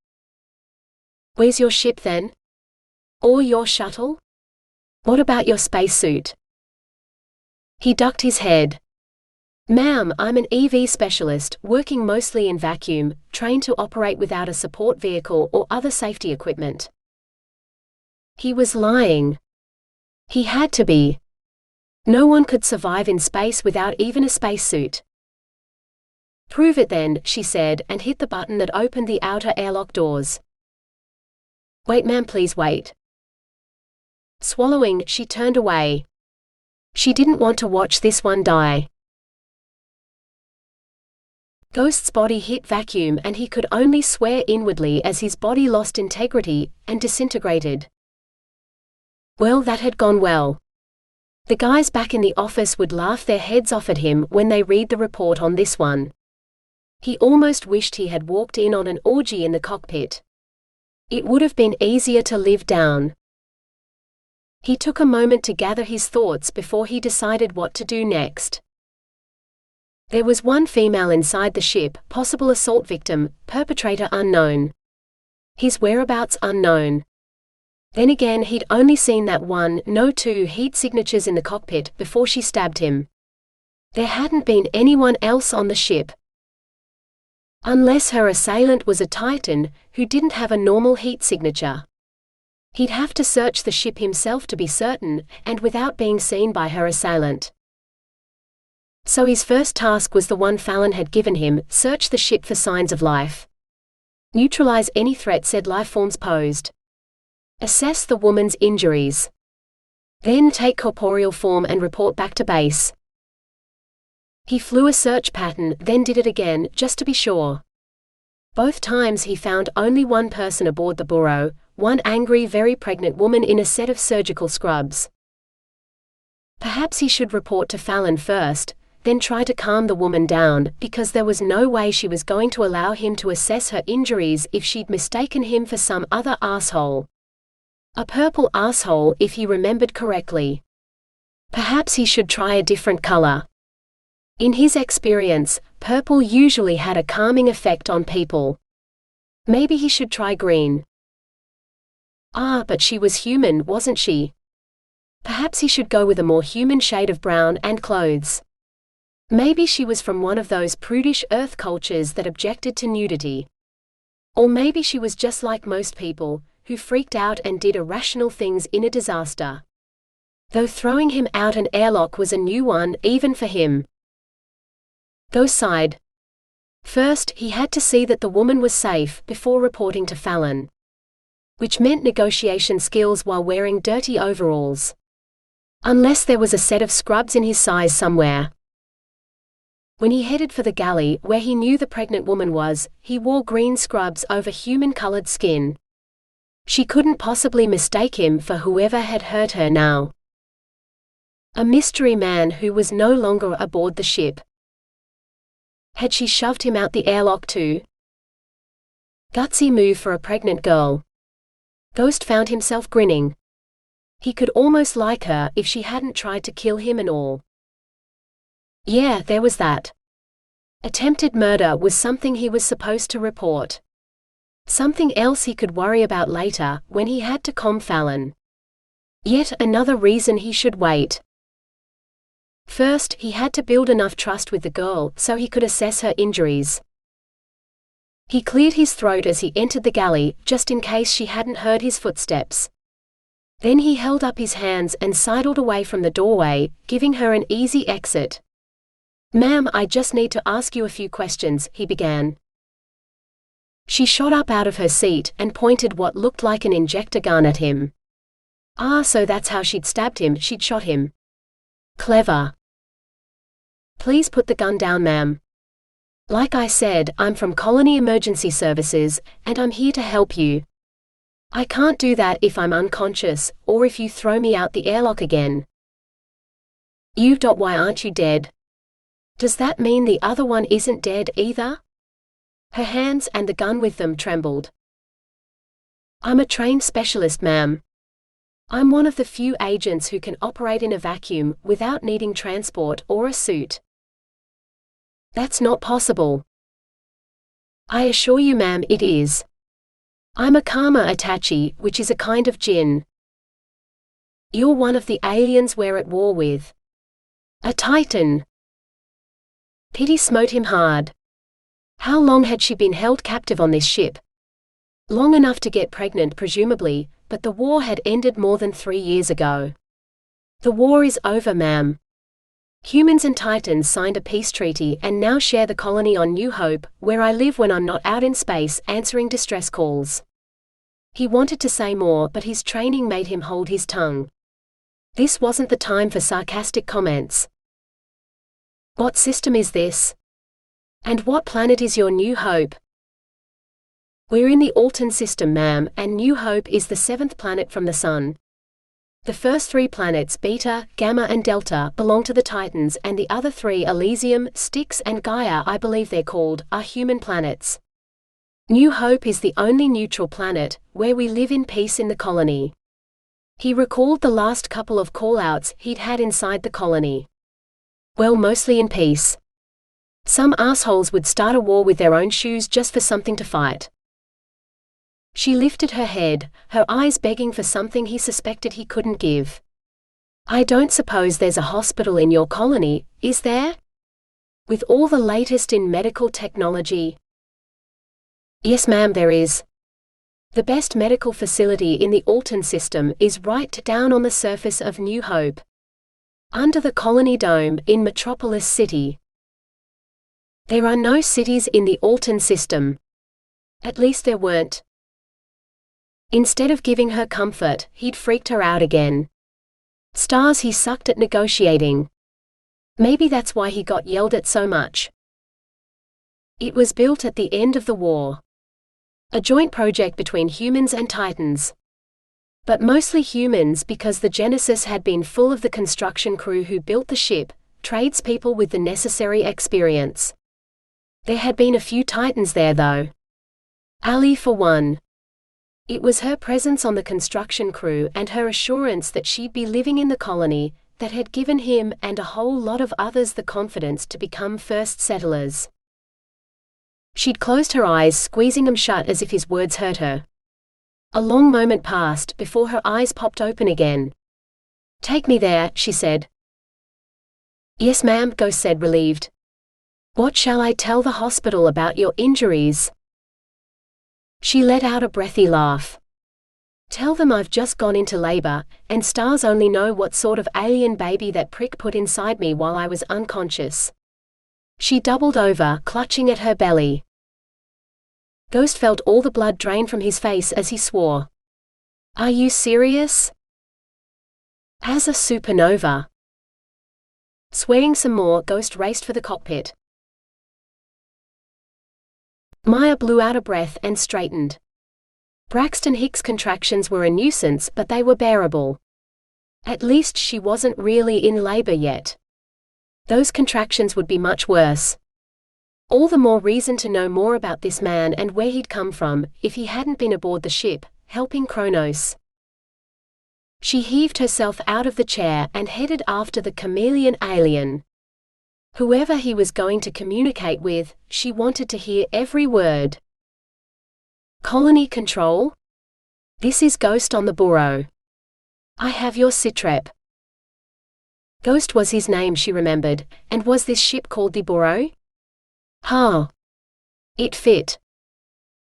Where's your ship then? Or your shuttle? What about your spacesuit? He ducked his head. Ma'am, I'm an EV specialist, working mostly in vacuum, trained to operate without a support vehicle or other safety equipment. He was lying. He had to be. No one could survive in space without even a spacesuit. Prove it then, she said, and hit the button that opened the outer airlock doors. Wait, ma'am, please wait. Swallowing, she turned away. She didn't want to watch this one die. Ghost's body hit vacuum and he could only swear inwardly as his body lost integrity and disintegrated. Well, that had gone well. The guys back in the office would laugh their heads off at him when they read the report on this one. He almost wished he had walked in on an orgy in the cockpit. It would have been easier to live down. He took a moment to gather his thoughts before he decided what to do next. There was one female inside the ship, possible assault victim, perpetrator unknown. His whereabouts unknown. Then again, he'd only seen that one, no two heat signatures in the cockpit before she stabbed him. There hadn't been anyone else on the ship. Unless her assailant was a Titan, who didn't have a normal heat signature. He'd have to search the ship himself to be certain, and without being seen by her assailant. So his first task was the one Fallon had given him: search the ship for signs of life. Neutralize any threat said lifeforms posed. Assess the woman's injuries. Then take corporeal form and report back to base. He flew a search pattern, then did it again, just to be sure. Both times he found only one person aboard the burrow, one angry, very pregnant woman in a set of surgical scrubs. Perhaps he should report to Fallon first, then try to calm the woman down, because there was no way she was going to allow him to assess her injuries if she'd mistaken him for some other asshole. A purple asshole, if he remembered correctly. Perhaps he should try a different color. In his experience, purple usually had a calming effect on people. Maybe he should try green. Ah, but she was human, wasn't she? Perhaps he should go with a more human shade of brown and clothes. Maybe she was from one of those prudish Earth cultures that objected to nudity. Or maybe she was just like most people, who freaked out and did irrational things in a disaster. though throwing him out an airlock was a new one, even for him. Go side. First, he had to see that the woman was safe before reporting to Fallon, which meant negotiation skills while wearing dirty overalls. Unless there was a set of scrubs in his size somewhere. When he headed for the galley where he knew the pregnant woman was, he wore green scrubs over human-colored skin. She couldn't possibly mistake him for whoever had hurt her now. A mystery man who was no longer aboard the ship. Had she shoved him out the airlock too? Gutsy move for a pregnant girl. Ghost found himself grinning. He could almost like her if she hadn't tried to kill him and all. Yeah, there was that. Attempted murder was something he was supposed to report. Something else he could worry about later, when he had to calm Fallon. Yet another reason he should wait. First, he had to build enough trust with the girl so he could assess her injuries. He cleared his throat as he entered the galley, just in case she hadn't heard his footsteps. Then he held up his hands and sidled away from the doorway, giving her an easy exit. "Ma'am, I just need to ask you a few questions," he began. She shot up out of her seat and pointed what looked like an injector gun at him. Ah, so that's how she'd stabbed him, she'd shot him. Clever. "Please put the gun down, ma'am. Like I said, I'm from Colony Emergency Services, and I'm here to help you. I can't do that if I'm unconscious, or if you throw me out the airlock again." Why aren't you dead? Does that mean the other one isn't dead either? Her hands and the gun with them trembled. "I'm a trained specialist, ma'am. I'm one of the few agents who can operate in a vacuum without needing transport or a suit." "That's not possible." "I assure you, ma'am, it is. I'm a karma attaché, which is a kind of jinn." "You're one of the aliens we're at war with." "A titan." Pity smote him hard. How long had she been held captive on this ship? Long enough to get pregnant presumably, but the war had ended more than 3 years ago. "The war is over, ma'am. Humans and Titans signed a peace treaty and now share the colony on New Hope, where I live when I'm not out in space answering distress calls." He wanted to say more, but his training made him hold his tongue. This wasn't the time for sarcastic comments. "What system is this? And what planet is your New Hope?" "We're in the Alton system, ma'am, and New Hope is the 7th planet from the Sun. The first 3 planets, Beta, Gamma and Delta, belong to the Titans, and the other 3, Elysium, Styx and Gaia, I believe they're called, are human planets. New Hope is the only neutral planet, where we live in peace in the colony." He recalled the last couple of call-outs he'd had inside the colony. Well, mostly in peace. Some assholes would start a war with their own shoes just for something to fight. She lifted her head, her eyes begging for something he suspected he couldn't give. "I don't suppose there's a hospital in your colony, is there? With all the latest in medical technology?" "Yes, ma'am, there is. The best medical facility in the Alton system is right down on the surface of New Hope. Under the Colony Dome, in Metropolis City." There are no cities in the Alton system. At least there weren't. Instead of giving her comfort, he'd freaked her out again. Stars, he sucked at negotiating. Maybe that's why he got yelled at so much. It was built at the end of the war. A joint project between humans and Titans. But mostly humans, because the Genesis had been full of the construction crew who built the ship, tradespeople with the necessary experience. There had been a few Titans there though. Ali for one. It was her presence on the construction crew and her assurance that she'd be living in the colony that had given him and a whole lot of others the confidence to become first settlers. She'd closed her eyes, squeezing them shut as if his words hurt her. A long moment passed before her eyes popped open again. "Take me there," she said. "Yes, ma'am," Ghost said, relieved. "What shall I tell the hospital about your injuries?" She let out a breathy laugh. Tell them I've just gone into labor, and stars only know what sort of alien baby that prick put inside me while I was unconscious. She doubled over, clutching at her belly. Ghost felt all the blood drain from his face as he swore. Are you serious? As a supernova. Swearing some more, Ghost raced for the cockpit. Maia blew out a breath and straightened. Braxton Hicks' contractions were a nuisance, but they were bearable. At least she wasn't really in labor yet. Those contractions would be much worse. All the more reason to know more about this man and where he'd come from, if he hadn't been aboard the ship, helping Kronos. She heaved herself out of the chair and headed after the chameleon alien. Whoever he was going to communicate with, she wanted to hear every word. Colony Control? This is Ghost on the Burrow. I have your sitrep. Ghost was his name, she remembered, and was this ship called the Burrow? It fit.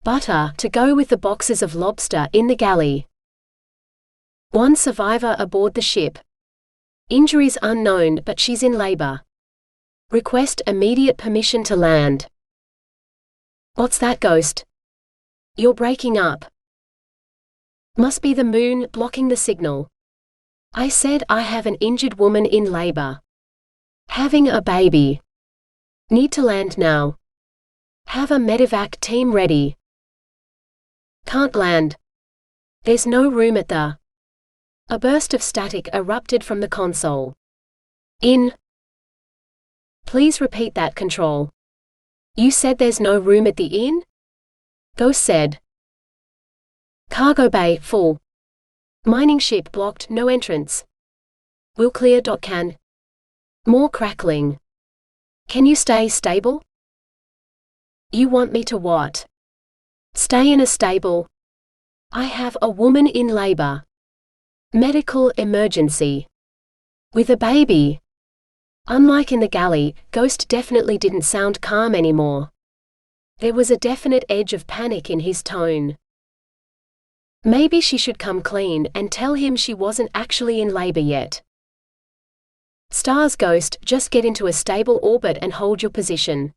Butter to go with the boxes of lobster in the galley. One survivor aboard the ship. Injuries unknown, but she's in labor. Request immediate permission to land. What's that, Ghost? You're breaking up. Must be the moon blocking the signal. I said I have an injured woman in labor. Having a baby. Need to land now. Have a medevac team ready. Can't land. There's no room at the... A burst of static erupted from the console. In. Please repeat that, Control. You said there's no room at the inn? Ghost said. Cargo bay full. Mining ship blocked, no entrance. Will clear. Can. More crackling. Can you stay stable? You want me to what? Stay in a stable. I have a woman in labor. Medical emergency. With a baby. Unlike in the galley, Ghost definitely didn't sound calm anymore. There was a definite edge of panic in his tone. Maybe she should come clean and tell him she wasn't actually in labor yet. Star's Ghost, just get into a stable orbit and hold your position.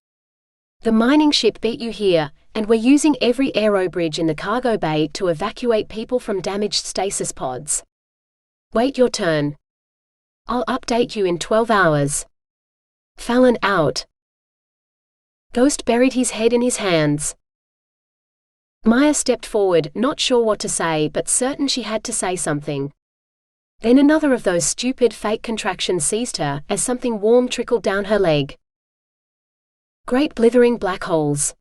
The mining ship beat you here, and we're using every aerobridge in the cargo bay to evacuate people from damaged stasis pods. Wait your turn. I'll update you in 12 hours. Fallon out. Ghost buried his head in his hands. Maia stepped forward, not sure what to say but certain she had to say something. Then another of those stupid fake contractions seized her as something warm trickled down her leg. Great blithering black holes.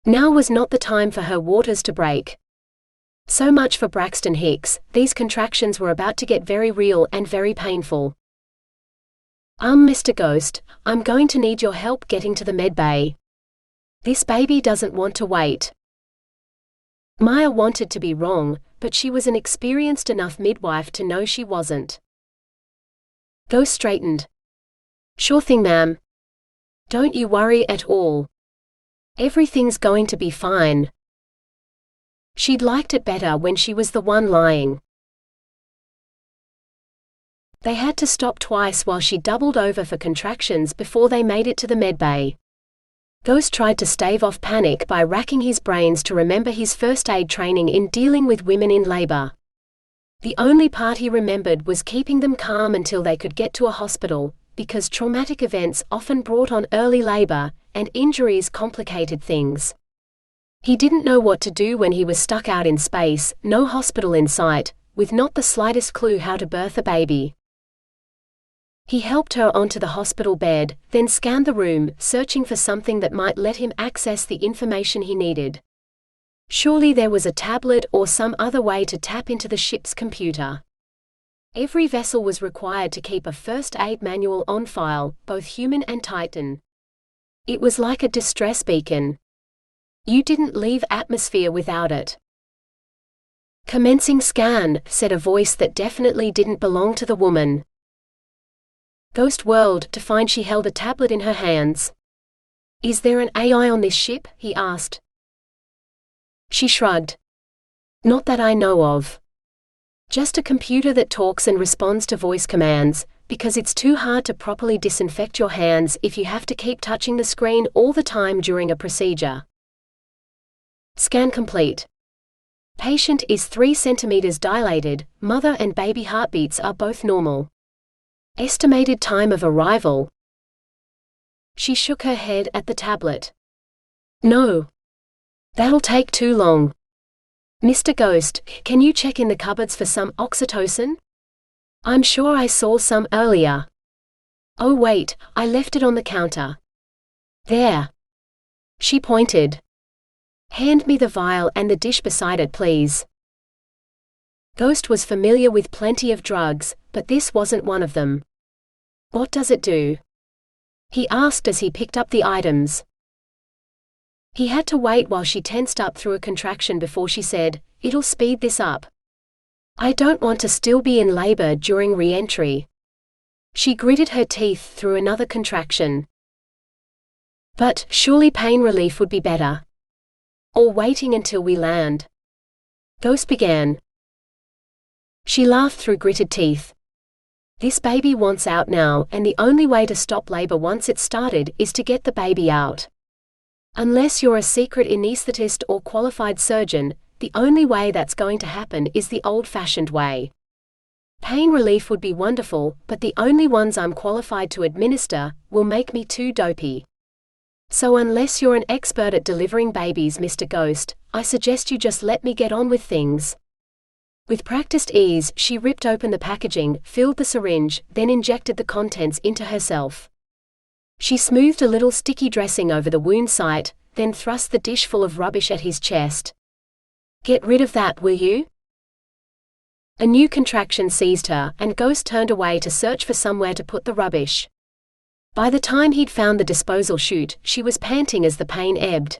Now was not the time for her waters to break. So much for Braxton Hicks, these contractions were about to get very real and very painful. Mr. Ghost, I'm going to need your help getting to the med bay. This baby doesn't want to wait. Maia wanted to be wrong, but she was an experienced enough midwife to know she wasn't. Ghost straightened. Sure thing, ma'am. Don't you worry at all. Everything's going to be fine. She'd liked it better when she was the one lying. They had to stop twice while she doubled over for contractions before they made it to the medbay. Ghost tried to stave off panic by racking his brains to remember his first aid training in dealing with women in labor. The only part he remembered was keeping them calm until they could get to a hospital, because traumatic events often brought on early labor, and injuries complicated things. He didn't know what to do when he was stuck out in space, no hospital in sight, with not the slightest clue how to birth a baby. He helped her onto the hospital bed, then scanned the room, searching for something that might let him access the information he needed. Surely there was a tablet or some other way to tap into the ship's computer. Every vessel was required to keep a first aid manual on file, both human and Titan. It was like a distress beacon. You didn't leave atmosphere without it. "Commencing scan," said a voice that definitely didn't belong to the woman. Ghost whirled to find she held a tablet in her hands. "Is there an AI on this ship?" he asked. She shrugged. Not that I know of. Just a computer that talks and responds to voice commands, because it's too hard to properly disinfect your hands if you have to keep touching the screen all the time during a procedure. Scan complete. Patient is 3 centimeters dilated, mother and baby heartbeats are both normal. Estimated time of arrival. She shook her head at the tablet. No. That'll take too long. Mr. Ghost, can you check in the cupboards for some oxytocin? I'm sure I saw some earlier. Oh wait, I left it on the counter. There. She pointed. Hand me the vial and the dish beside it, please. Ghost was familiar with plenty of drugs, but this wasn't one of them. What does it do? He asked as he picked up the items. He had to wait while she tensed up through a contraction before she said, "It'll speed this up. I don't want to still be in labor during re-entry." She gritted her teeth through another contraction. But surely pain relief would be better. Or waiting until we land. Ghost began. She laughed through gritted teeth. This baby wants out now, and the only way to stop labor once it's started is to get the baby out. Unless you're a secret anesthetist or qualified surgeon, the only way that's going to happen is the old-fashioned way. Pain relief would be wonderful, but the only ones I'm qualified to administer will make me too dopey. So unless you're an expert at delivering babies, Mr. Ghost, I suggest you just let me get on with things. With practiced ease, she ripped open the packaging, filled the syringe, then injected the contents into herself. She smoothed a little sticky dressing over the wound site, then thrust the dish full of rubbish at his chest. Get rid of that, will you? A new contraction seized her, and Ghost turned away to search for somewhere to put the rubbish. By the time he'd found the disposal chute, she was panting as the pain ebbed.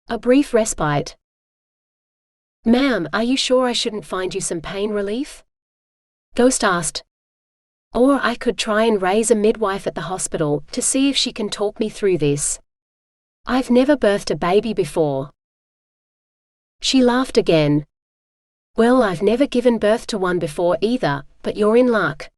A brief respite. Ma'am, are you sure I shouldn't find you some pain relief? Ghost asked. Or I could try and raise a midwife at the hospital to see if she can talk me through this. I've never birthed a baby before. She laughed again. Well, I've never given birth to one before either, but you're in luck.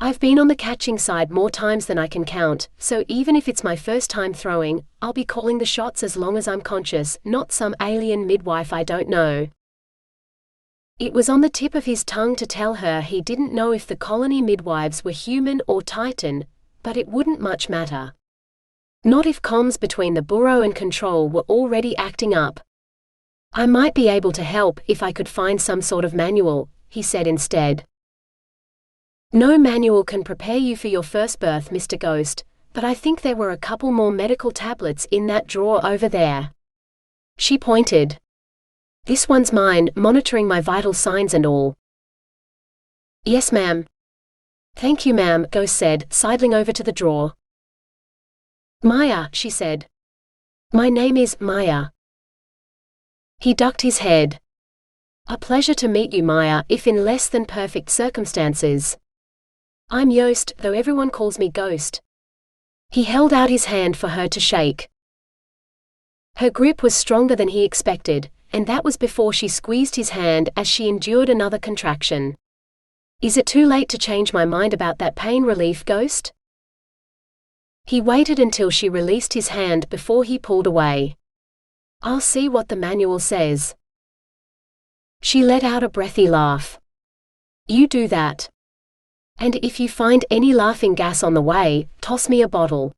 I've been on the catching side more times than I can count, so even if it's my first time throwing, I'll be calling the shots as long as I'm conscious, not some alien midwife I don't know. It was on the tip of his tongue to tell her he didn't know if the colony midwives were human or Titan, but it wouldn't much matter. Not if comms between the Bureau and Control were already acting up. I might be able to help if I could find some sort of manual, he said instead. No manual can prepare you for your first birth, Mr. Ghost, but I think there were a couple more medical tablets in that drawer over there. She pointed. This one's mine, monitoring my vital signs and all. Yes, ma'am. Thank you, ma'am, Ghost said, sidling over to the drawer. Maia, she said. My name is Maia. He ducked his head. A pleasure to meet you, Maia, if in less than perfect circumstances. I'm Yost, though everyone calls me Ghost. He held out his hand for her to shake. Her grip was stronger than he expected, and that was before she squeezed his hand as she endured another contraction. Is it too late to change my mind about that pain relief, Ghost? He waited until she released his hand before he pulled away. I'll see what the manual says. She let out a breathy laugh. You do that. And if you find any laughing gas on the way, toss me a bottle.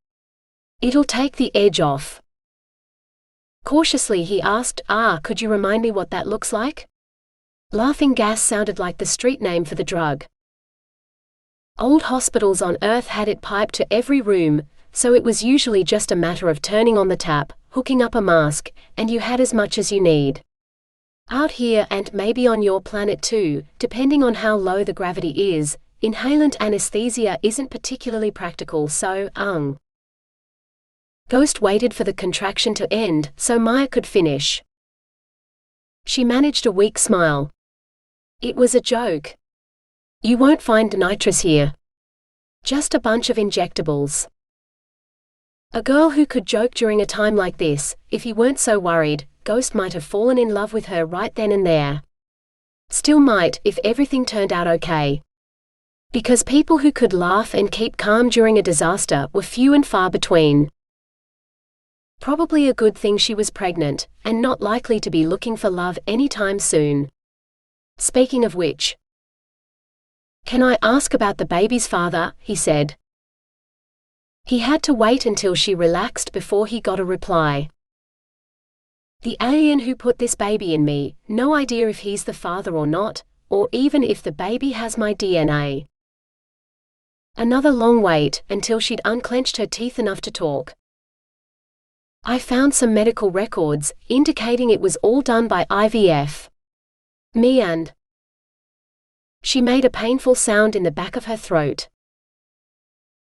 It'll take the edge off. Cautiously he asked, could you remind me what that looks like? Laughing gas sounded like the street name for the drug. Old hospitals on Earth had it piped to every room, so it was usually just a matter of turning on the tap, hooking up a mask, and you had as much as you need. Out here, and maybe on your planet too, depending on how low the gravity is, inhalant anesthesia isn't particularly practical, so, Ghost waited for the contraction to end, so Maia could finish. She managed a weak smile. It was a joke. You won't find nitrous here. Just a bunch of injectables. A girl who could joke during a time like this, if he weren't so worried, Ghost might have fallen in love with her right then and there. Still might, if everything turned out okay. Because people who could laugh and keep calm during a disaster were few and far between. Probably a good thing she was pregnant, and not likely to be looking for love anytime soon. Speaking of which, "Can I ask about the baby's father?" he said. He had to wait until she relaxed before he got a reply. "The alien who put this baby in me, no idea if he's the father or not, or even if the baby has my DNA." Another long wait, until she'd unclenched her teeth enough to talk. "I found some medical records, indicating it was all done by IVF. Me and..." She made a painful sound in the back of her throat.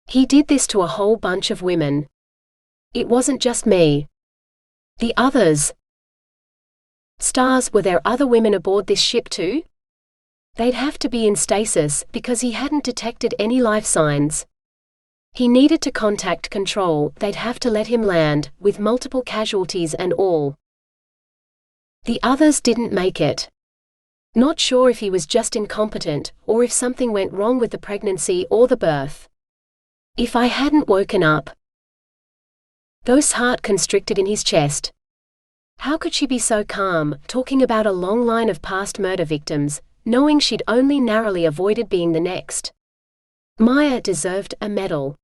"He did this to a whole bunch of women. It wasn't just me. The others." Stars, were there other women aboard this ship too? They'd have to be in stasis, because he hadn't detected any life signs. He needed to contact control, they'd have to let him land, with multiple casualties and all. The others didn't make it. Not sure if he was just incompetent, or if something went wrong with the pregnancy or the birth. If I hadn't woken up. Ghost's heart constricted in his chest. How could she be so calm, talking about a long line of past murder victims, knowing she'd only narrowly avoided being the next? Maia deserved a medal.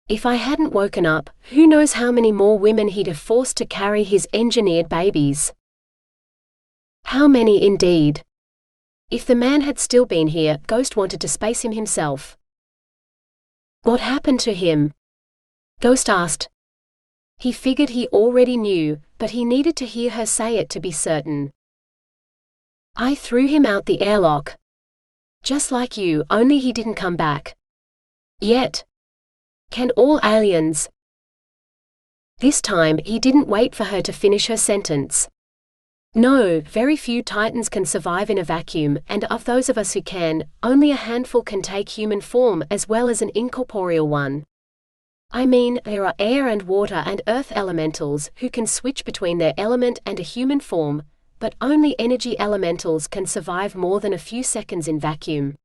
If I hadn't woken up, who knows how many more women he'd have forced to carry his engineered babies. How many indeed? If the man had still been here, Ghost wanted to space him himself. What happened to him? Ghost asked. He figured he already knew, but he needed to hear her say it to be certain. I threw him out the airlock. Just like you, only he didn't come back. Yet. Can all aliens? This time, he didn't wait for her to finish her sentence. No, very few Titans can survive in a vacuum, and of those of us who can, only a handful can take human form as well as an incorporeal one. I mean, there are air and water and earth elementals who can switch between their element and a human form, but only energy elementals can survive more than a few seconds in vacuum.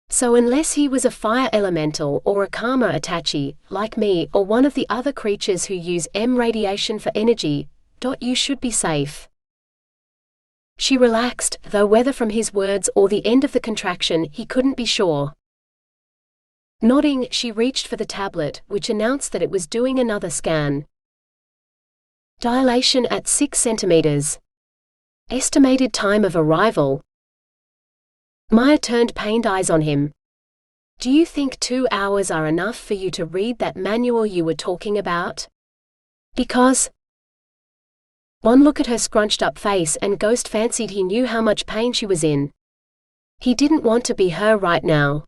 So unless he was a fire elemental or a karma attache, like me or one of the other creatures who use M radiation for energy, you should be safe. She relaxed, though whether from his words or the end of the contraction he couldn't be sure. Nodding, she reached for the tablet, which announced that it was doing another scan. Dilation at 6 centimeters. Estimated time of arrival. Maia turned pained eyes on him. Do you think 2 hours are enough for you to read that manual you were talking about? Because... One look at her scrunched up face and Ghost fancied he knew how much pain she was in. He didn't want to be her right now.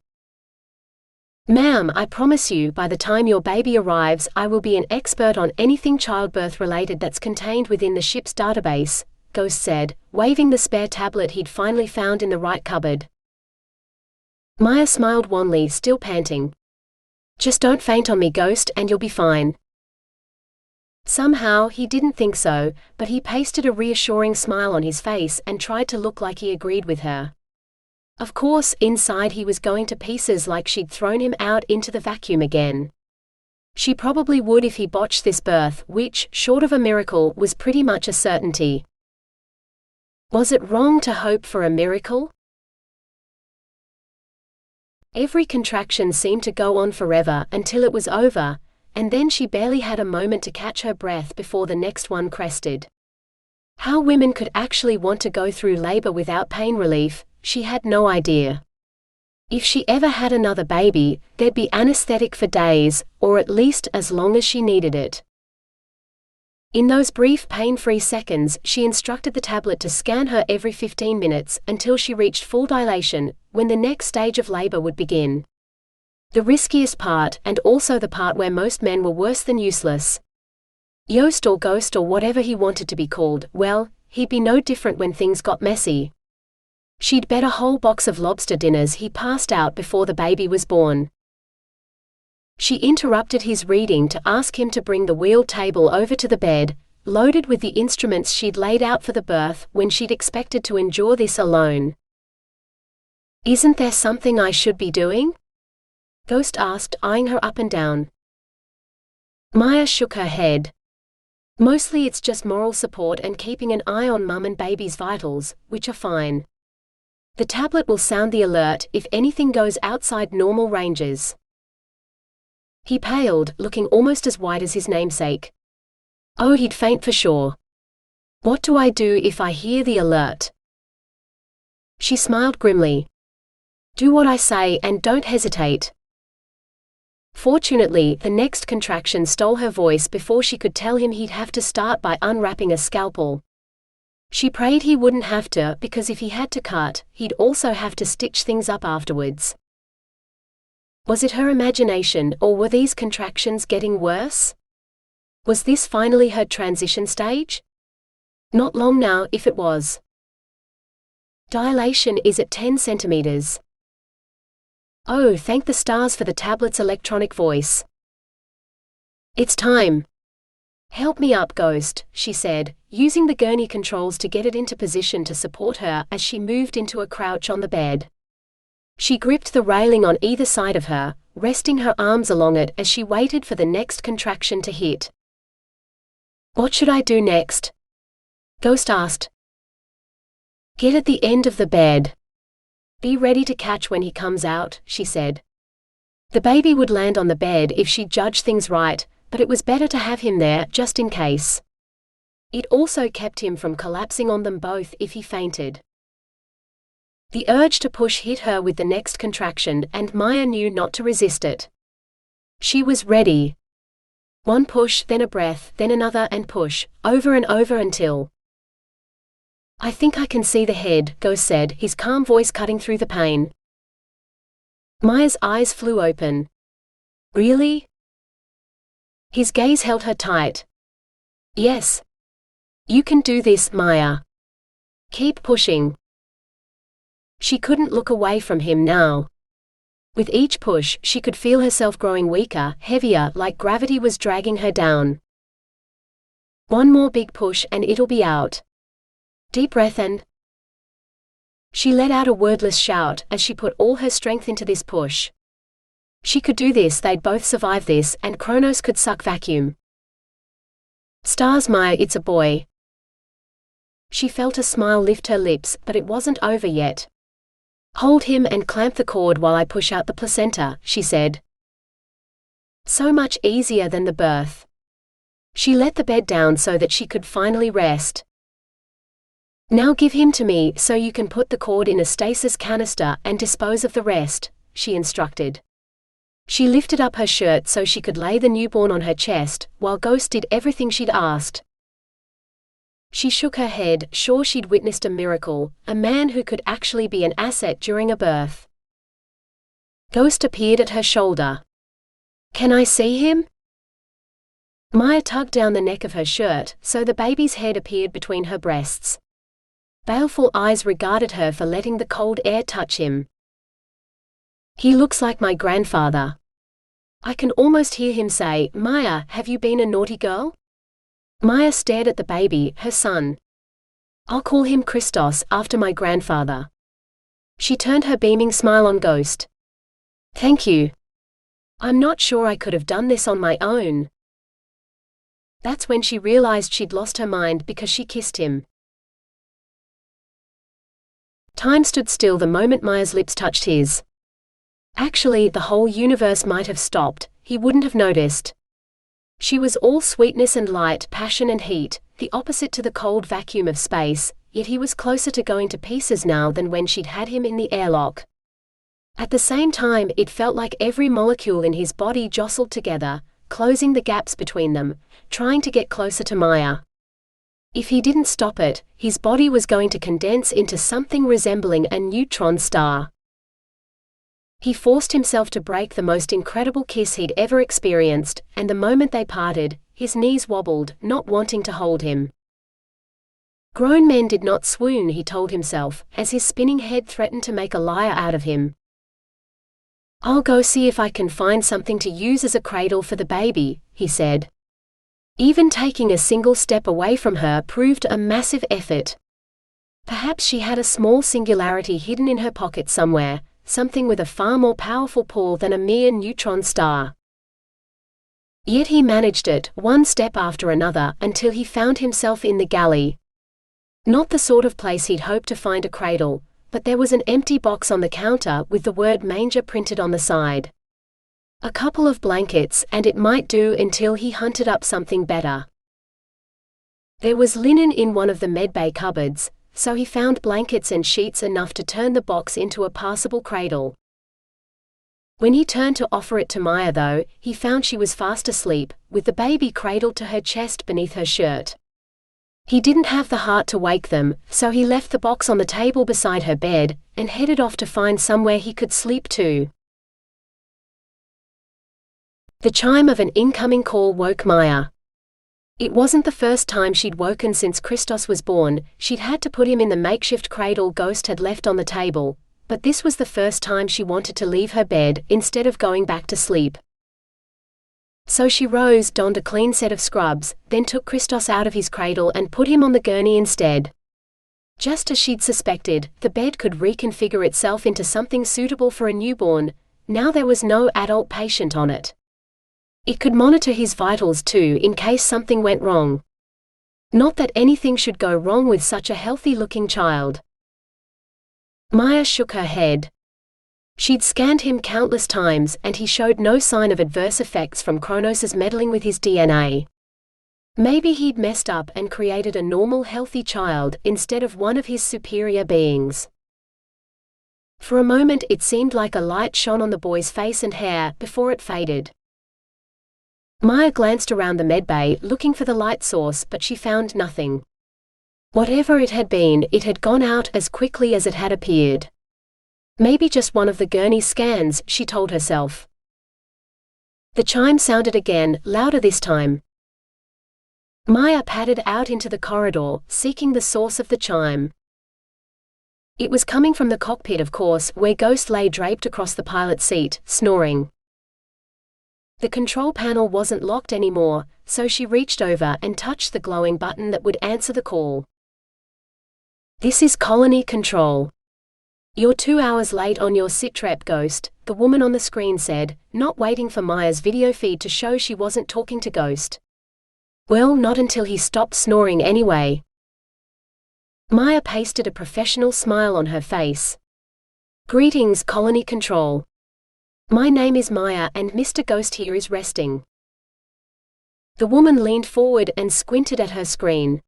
Ma'am, I promise you, by the time your baby arrives, I will be an expert on anything childbirth related that's contained within the ship's database, Ghost said, waving the spare tablet he'd finally found in the right cupboard. Maia smiled wanly, still panting. Just don't faint on me, Ghost, and you'll be fine. Somehow, he didn't think so, but he pasted a reassuring smile on his face and tried to look like he agreed with her. Of course, inside he was going to pieces like she'd thrown him out into the vacuum again. She probably would if he botched this birth, which, short of a miracle, was pretty much a certainty. Was it wrong to hope for a miracle? Every contraction seemed to go on forever until it was over, and then she barely had a moment to catch her breath before the next one crested. How women could actually want to go through labor without pain relief, she had no idea. If she ever had another baby, there'd be anesthetic for days, or at least as long as she needed it. In those brief pain-free seconds, she instructed the tablet to scan her every 15 minutes until she reached full dilation, when the next stage of labor would begin. The riskiest part, and also the part where most men were worse than useless. Yost or Ghost or whatever he wanted to be called, well, he'd be no different when things got messy. She'd bet a whole box of lobster dinners he passed out before the baby was born. She interrupted his reading to ask him to bring the wheeled table over to the bed, loaded with the instruments she'd laid out for the birth, when she'd expected to endure this alone. "Isn't there something I should be doing?" Ghost asked, eyeing her up and down. Maia shook her head. "Mostly it's just moral support and keeping an eye on Mum and Baby's vitals, which are fine. The tablet will sound the alert if anything goes outside normal ranges." He paled, looking almost as white as his namesake. Oh, he'd faint for sure. "What do I do if I hear the alert?" She smiled grimly. "Do what I say and don't hesitate." Fortunately, the next contraction stole her voice before she could tell him he'd have to start by unwrapping a scalpel. She prayed he wouldn't have to, because if he had to cut, he'd also have to stitch things up afterwards. Was it her imagination, or were these contractions getting worse? Was this finally her transition stage? Not long now, if it was. Dilation is at 10 centimeters. Oh, thank the stars for the tablet's electronic voice. "It's time." "Help me up, Ghost," she said, using the gurney controls to get it into position to support her as she moved into a crouch on the bed. She gripped the railing on either side of her, resting her arms along it as she waited for the next contraction to hit. "What should I do next?" Ghost asked. "Get at the end of the bed. Be ready to catch when he comes out," she said. The baby would land on the bed if she judged things right, but it was better to have him there, just in case. It also kept him from collapsing on them both if he fainted. The urge to push hit her with the next contraction, and Maia knew not to resist it. She was ready. One push, then a breath, then another, and push, over and over until... "I think I can see the head," Ghost said, his calm voice cutting through the pain. Maia's eyes flew open. "Really?" His gaze held her tight. "Yes. You can do this, Maia. Keep pushing." She couldn't look away from him now. With each push, she could feel herself growing weaker, heavier, like gravity was dragging her down. One more big push and it'll be out. Deep breath and... She let out a wordless shout as she put all her strength into this push. She could do this, they'd both survive this, and Kronos could suck vacuum. "Stars, Maia, it's a boy." She felt a smile lift her lips, but it wasn't over yet. "Hold him and clamp the cord while I push out the placenta," she said. So much easier than the birth. She let the bed down so that she could finally rest. "Now give him to me so you can put the cord in a stasis canister and dispose of the rest," she instructed. She lifted up her shirt so she could lay the newborn on her chest, while Ghost did everything she'd asked. She shook her head, sure she'd witnessed a miracle, a man who could actually be an asset during a birth. Ghost appeared at her shoulder. "Can I see him?" Maia tugged down the neck of her shirt, so the baby's head appeared between her breasts. Baleful eyes regarded her for letting the cold air touch him. "He looks like my grandfather." I can almost hear him say, "Maia, have you been a naughty girl?" Maia stared at the baby, her son. "I'll call him Christos, after my grandfather." She turned her beaming smile on Ghost. "Thank you. I'm not sure I could have done this on my own." That's when she realized she'd lost her mind because she kissed him. Time stood still the moment Maia's lips touched his. Actually, the whole universe might have stopped, he wouldn't have noticed. She was all sweetness and light, passion and heat, the opposite to the cold vacuum of space, yet he was closer to going to pieces now than when she'd had him in the airlock. At the same time, it felt like every molecule in his body jostled together, closing the gaps between them, trying to get closer to Maia. If he didn't stop it, his body was going to condense into something resembling a neutron star. He forced himself to break the most incredible kiss he'd ever experienced, and the moment they parted, his knees wobbled, not wanting to hold him. Grown men did not swoon, he told himself, as his spinning head threatened to make a liar out of him. "I'll go see if I can find something to use as a cradle for the baby," he said. Even taking a single step away from her proved a massive effort. Perhaps she had a small singularity hidden in her pocket somewhere, something with a far more powerful pull than a mere neutron star. Yet he managed it, one step after another, until he found himself in the galley. Not the sort of place he'd hoped to find a cradle, but there was an empty box on the counter with the word manger printed on the side. A couple of blankets, and it might do until he hunted up something better. There was linen in one of the medbay cupboards, so he found blankets and sheets enough to turn the box into a passable cradle. When he turned to offer it to Maia, though, he found she was fast asleep, with the baby cradled to her chest beneath her shirt. He didn't have the heart to wake them, so he left the box on the table beside her bed, and headed off to find somewhere he could sleep too. The chime of an incoming call woke Maia. It wasn't the first time she'd woken since Christos was born. She'd had to put him in the makeshift cradle Ghost had left on the table, but this was the first time she wanted to leave her bed, instead of going back to sleep. So she rose, donned a clean set of scrubs, then took Christos out of his cradle and put him on the gurney instead. Just as she'd suspected, the bed could reconfigure itself into something suitable for a newborn. Now there was no adult patient on it. It could monitor his vitals too in case something went wrong. Not that anything should go wrong with such a healthy-looking child. Maia shook her head. She'd scanned him countless times, and he showed no sign of adverse effects from Kronos' meddling with his DNA. Maybe he'd messed up and created a normal, healthy child, instead of one of his superior beings. For a moment it seemed like a light shone on the boy's face and hair, before it faded. Maia glanced around the medbay, looking for the light source, but she found nothing. Whatever it had been, it had gone out as quickly as it had appeared. Maybe just one of the gurney scans, she told herself. The chime sounded again, louder this time. Maia padded out into the corridor, seeking the source of the chime. It was coming from the cockpit, of course, where Ghost lay draped across the pilot's seat, snoring. The control panel wasn't locked anymore, so she reached over and touched the glowing button that would answer the call. "This is Colony Control. You're 2 hours late on your sit-rep, Ghost," the woman on the screen said, not waiting for Maia's video feed to show she wasn't talking to Ghost. Well, not until he stopped snoring anyway. Maia pasted a professional smile on her face. "Greetings, Colony Control. My name is Maia, and Mr. Ghost here is resting." The woman leaned forward and squinted at her screen.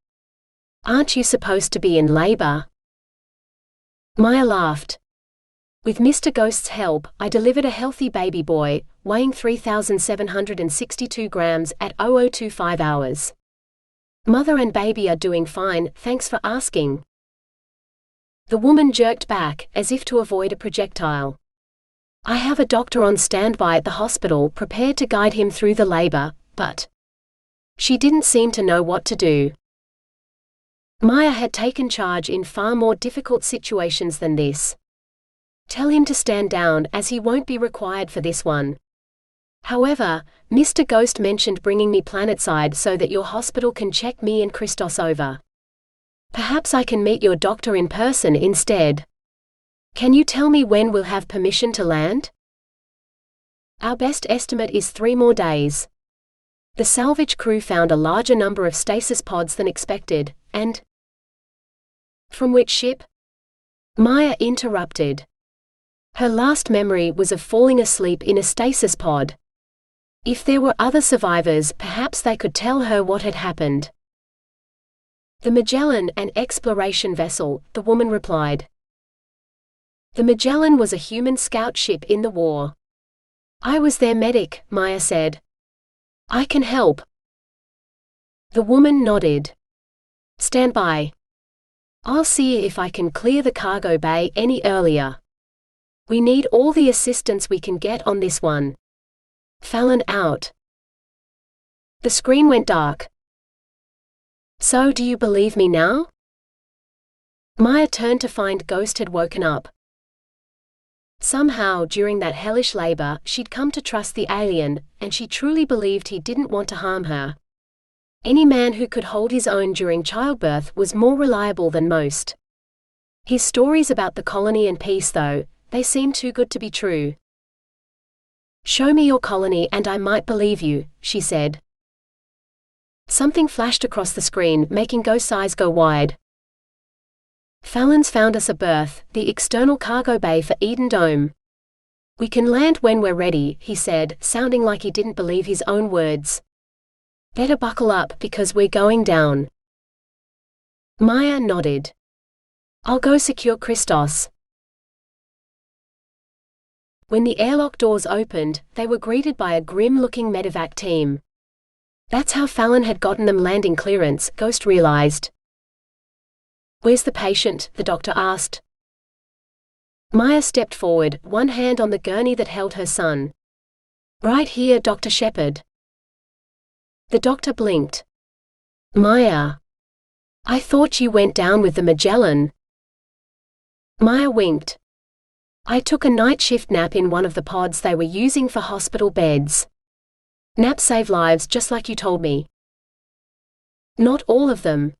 "Aren't you supposed to be in labor?" Maia laughed. "With Mr. Ghost's help, I delivered a healthy baby boy, weighing 3,762 grams at 0025 hours. Mother and baby are doing fine, thanks for asking." The woman jerked back, as if to avoid a projectile. "I have a doctor on standby at the hospital, prepared to guide him through the labor, but..." She didn't seem to know what to do. Maia had taken charge in far more difficult situations than this. "Tell him to stand down, as he won't be required for this one. However, Mr. Ghost mentioned bringing me planetside so that your hospital can check me and Christos over. Perhaps I can meet your doctor in person instead. Can you tell me when we'll have permission to land?" "Our best estimate is 3 more days. The salvage crew found a larger number of stasis pods than expected, and..." "From which ship?" Maia interrupted. Her last memory was of falling asleep in a stasis pod. If there were other survivors, perhaps they could tell her what had happened. "The Magellan, an exploration vessel," the woman replied. The Magellan was a human scout ship in the war. "I was their medic," Maia said. "I can help." The woman nodded. "Stand by. I'll see if I can clear the cargo bay any earlier. We need all the assistance we can get on this one. Fallon out." The screen went dark. "So do you believe me now?" Maia turned to find Ghost had woken up. Somehow, during that hellish labor, she'd come to trust the alien, and she truly believed he didn't want to harm her. Any man who could hold his own during childbirth was more reliable than most. His stories about the colony and peace, though, they seem too good to be true. "Show me your colony and I might believe you," she said. Something flashed across the screen, making Ghost's eyes go wide. "Fallon's found us a berth, the external cargo bay for Eden Dome. We can land when we're ready," he said, sounding like he didn't believe his own words. "Better buckle up because we're going down." Maia nodded. "I'll go secure Christos." When the airlock doors opened, they were greeted by a grim-looking medevac team. That's how Fallon had gotten them landing clearance, Ghost realized. "Where's the patient?" the doctor asked. Maia stepped forward, one hand on the gurney that held her son. "Right here, Dr. Shepard." The doctor blinked. "Maia. I thought you went down with the Magellan." Maia winked. "I took a night shift nap in one of the pods they were using for hospital beds. Naps save lives just like you told me." "Not all of them.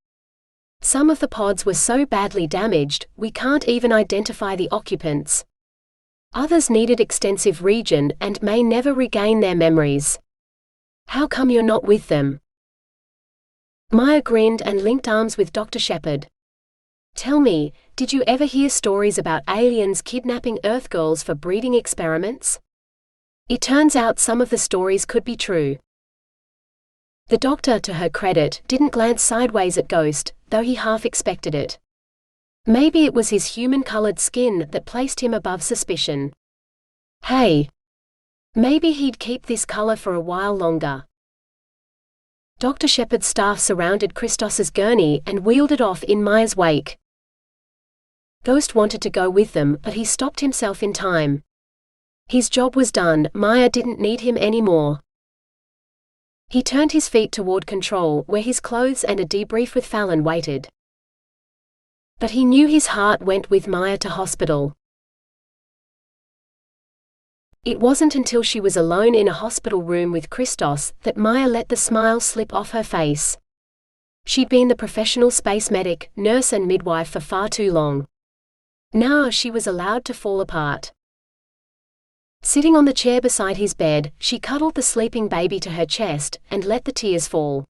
Some of the pods were so badly damaged, we can't even identify the occupants. Others needed extensive regen and may never regain their memories. How come you're not with them?" Maia grinned and linked arms with Dr. Shepard. "Tell me, did you ever hear stories about aliens kidnapping Earth girls for breeding experiments? It turns out some of the stories could be true." The doctor, to her credit, didn't glance sideways at Ghost, though he half expected it. Maybe it was his human-colored skin that placed him above suspicion. Hey! Maybe he'd keep this color for a while longer. Dr. Shepard's staff surrounded Christos's gurney and wheeled it off in Maia's wake. Ghost wanted to go with them, but he stopped himself in time. His job was done, Maia didn't need him anymore. He turned his feet toward control, where his clothes and a debrief with Fallon waited. But he knew his heart went with Maia to hospital. It wasn't until she was alone in a hospital room with Christos that Maia let the smile slip off her face. She'd been the professional space medic, nurse and midwife for far too long. Now she was allowed to fall apart. Sitting on the chair beside his bed, she cuddled the sleeping baby to her chest and let the tears fall.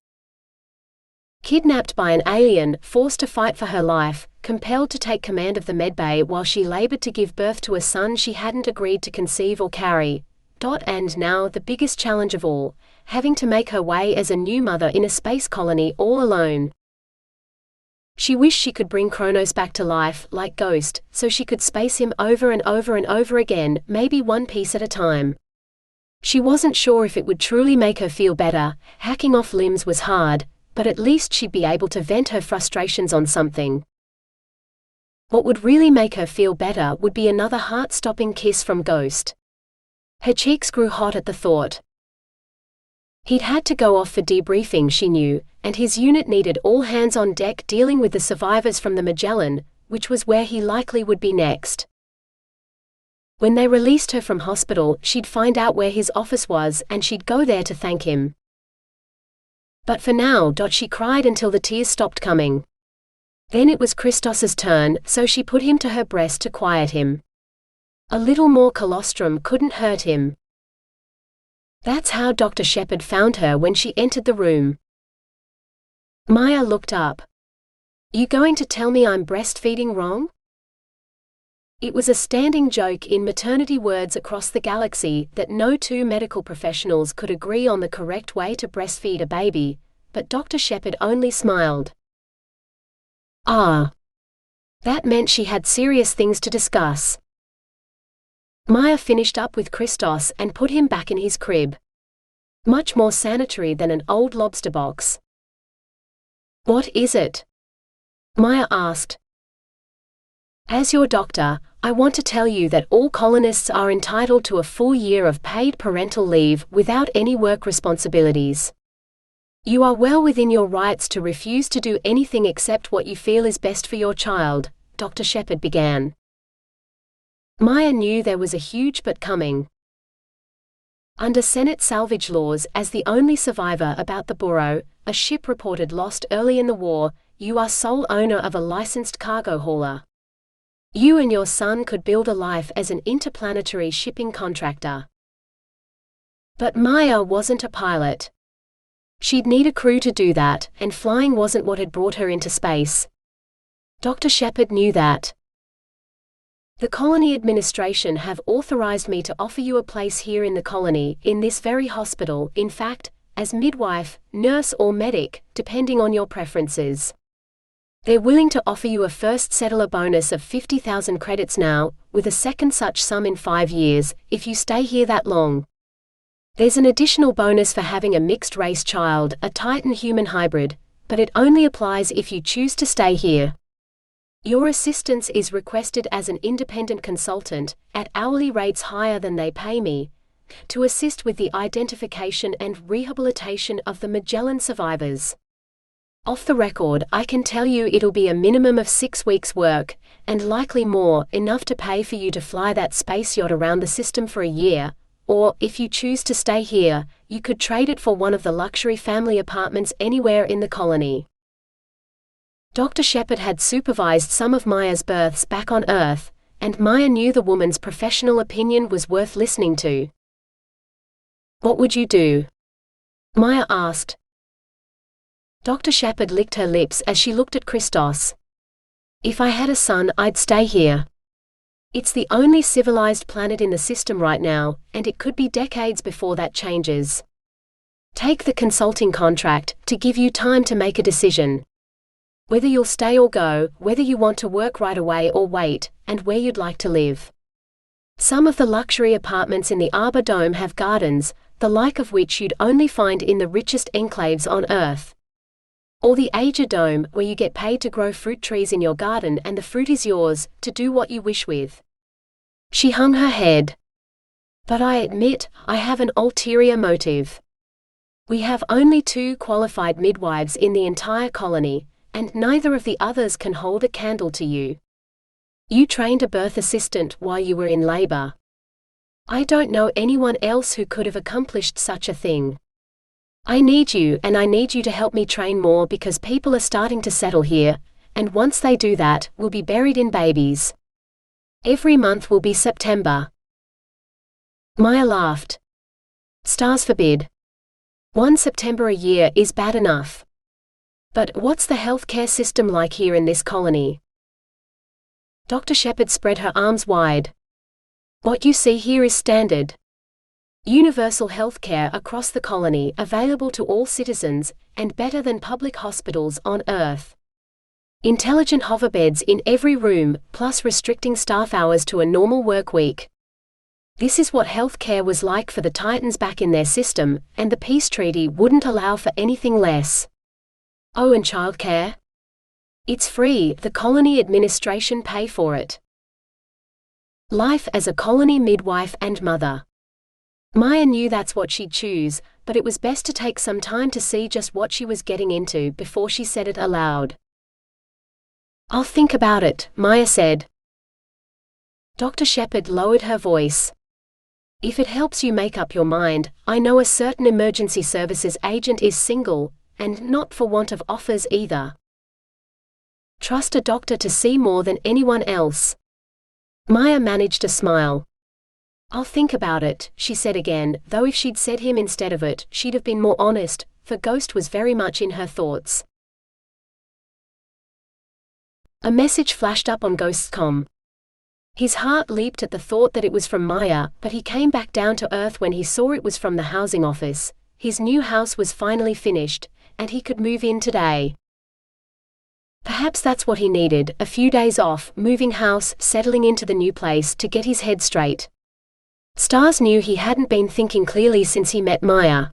Kidnapped by an alien, forced to fight for her life, compelled to take command of the medbay while she labored to give birth to a son she hadn't agreed to conceive or carry. And now the biggest challenge of all, having to make her way as a new mother in a space colony all alone. She wished she could bring Kronos back to life, like Ghost, so she could space him over and over and over again, maybe one piece at a time. She wasn't sure if it would truly make her feel better. Hacking off limbs was hard, but at least she'd be able to vent her frustrations on something. What would really make her feel better would be another heart-stopping kiss from Ghost. Her cheeks grew hot at the thought. He'd had to go off for debriefing, she knew, and his unit needed all hands on deck dealing with the survivors from the Magellan, which was where he likely would be next. When they released her from hospital, she'd find out where his office was and she'd go there to thank him. But for now, she cried until the tears stopped coming. Then it was Christos's turn, so she put him to her breast to quiet him. A little more colostrum couldn't hurt him. That's how Dr. Shepard found her when she entered the room. Maia looked up. "You going to tell me I'm breastfeeding wrong?" It was a standing joke in maternity words across the galaxy that no two medical professionals could agree on the correct way to breastfeed a baby, but Dr. Shepard only smiled. Ah. That meant she had serious things to discuss. Maia finished up with Christos and put him back in his crib. Much more sanitary than an old lobster box. "What is it?" Maia asked. "As your doctor, I want to tell you that all colonists are entitled to a full year of paid parental leave without any work responsibilities. You are well within your rights to refuse to do anything except what you feel is best for your child," Dr. Shepard began. Maia knew there was a huge but coming. Under Senate salvage laws, as the only survivor about the Burro, a ship reported lost early in the war, you are sole owner of a licensed cargo hauler. You and your son could build a life as an interplanetary shipping contractor. But Maia wasn't a pilot. She'd need a crew to do that, and flying wasn't what had brought her into space. Dr. Shepard knew that. The colony administration have authorized me to offer you a place here in the colony, in this very hospital, in fact, as midwife, nurse or medic, depending on your preferences. They're willing to offer you a first settler bonus of 50,000 credits now, with a second such sum in 5 years, if you stay here that long. There's an additional bonus for having a mixed-race child, a Titan-human hybrid, but it only applies if you choose to stay here. Your assistance is requested as an independent consultant, at hourly rates higher than they pay me, to assist with the identification and rehabilitation of the Magellan survivors. Off the record, I can tell you it'll be a minimum of 6 weeks' work, and likely more, enough to pay for you to fly that space yacht around the system for a year, or, if you choose to stay here, you could trade it for one of the luxury family apartments anywhere in the colony. Dr. Shepard had supervised some of Maia's births back on Earth, and Maia knew the woman's professional opinion was worth listening to. What would you do? Maia asked. Dr. Shepard licked her lips as she looked at Christos. If I had a son, I'd stay here. It's the only civilized planet in the system right now, and it could be decades before that changes. Take the consulting contract, to give you time to make a decision. Whether you'll stay or go, whether you want to work right away or wait, and where you'd like to live. Some of the luxury apartments in the Arbor Dome have gardens, the like of which you'd only find in the richest enclaves on Earth. Or the Ager Dome, where you get paid to grow fruit trees in your garden and the fruit is yours, to do what you wish with. She hung her head. But I admit, I have an ulterior motive. We have only 2 qualified midwives in the entire colony, and neither of the others can hold a candle to you. You trained a birth assistant while you were in labor. I don't know anyone else who could have accomplished such a thing. I need you, and I need you to help me train more because people are starting to settle here, and once they do that, we'll be buried in babies. Every month will be September. Maia laughed. Stars forbid. 1 September a year is bad enough. But what's the healthcare system like here in this colony? Dr. Shepard spread her arms wide. What you see here is standard. Universal healthcare across the colony, available to all citizens, and better than public hospitals on Earth. Intelligent hoverbeds in every room, plus restricting staff hours to a normal work week. This is what healthcare was like for the Titans back in their system, and the peace treaty wouldn't allow for anything less. Oh, and childcare? It's free, the colony administration pay for it. Life as a colony midwife and mother. Maia knew that's what she'd choose, but it was best to take some time to see just what she was getting into before she said it aloud. I'll think about it, Maia said. Dr. Shepard lowered her voice. If it helps you make up your mind, I know a certain emergency services agent is single, and not for want of offers either. Trust a doctor to see more than anyone else. Maia managed a smile. I'll think about it, she said again, though if she'd said him instead of it, she'd have been more honest, for Ghost was very much in her thoughts. A message flashed up on Ghost's comm. His heart leaped at the thought that it was from Maia, but he came back down to earth when he saw it was from the housing office. His new house was finally finished, and he could move in today. Perhaps that's what he needed, a few days off, moving house, settling into the new place to get his head straight. Stars knew he hadn't been thinking clearly since he met Maia.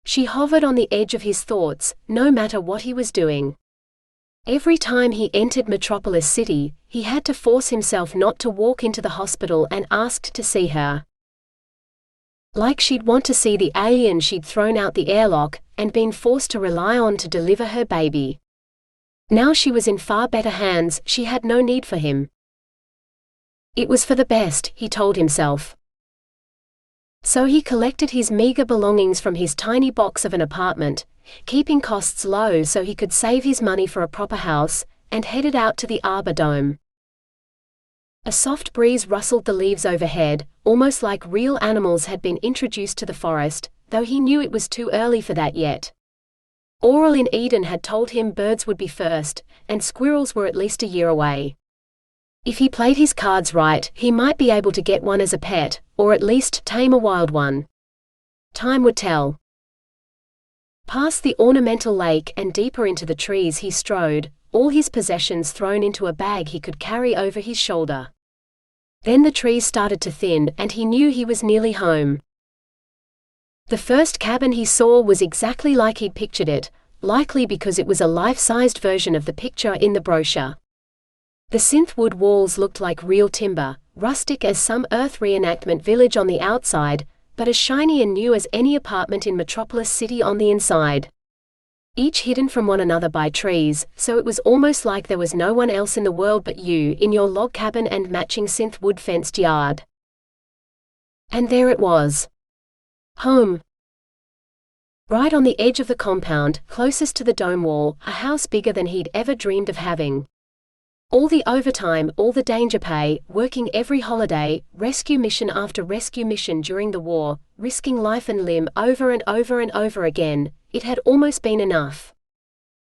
She hovered on the edge of his thoughts, no matter what he was doing. Every time he entered Metropolis City, he had to force himself not to walk into the hospital and asked to see her. Like she'd want to see the alien she'd thrown out the airlock, and been forced to rely on to deliver her baby. Now she was in far better hands, she had no need for him. It was for the best, he told himself. So he collected his meager belongings from his tiny box of an apartment, keeping costs low so he could save his money for a proper house, and headed out to the Arbor Dome. A soft breeze rustled the leaves overhead, almost like real animals had been introduced to the forest, though he knew it was too early for that yet. Oral in Eden had told him birds would be first, and squirrels were at least a year away. If he played his cards right, he might be able to get one as a pet, or at least tame a wild one. Time would tell. Past the ornamental lake and deeper into the trees he strode, all his possessions thrown into a bag he could carry over his shoulder. Then the trees started to thin, and he knew he was nearly home. The first cabin he saw was exactly like he'd pictured it, likely because it was a life-sized version of the picture in the brochure. The synth-wood walls looked like real timber, rustic as some Earth reenactment village on the outside, but as shiny and new as any apartment in Metropolis City on the inside. Each hidden from one another by trees, so it was almost like there was no one else in the world but you in your log cabin and matching synth-wood fenced yard. And there it was. Home. Right on the edge of the compound, closest to the dome wall, a house bigger than he'd ever dreamed of having. All the overtime, all the danger pay, working every holiday, rescue mission after rescue mission during the war, risking life and limb over and over and over again, it had almost been enough.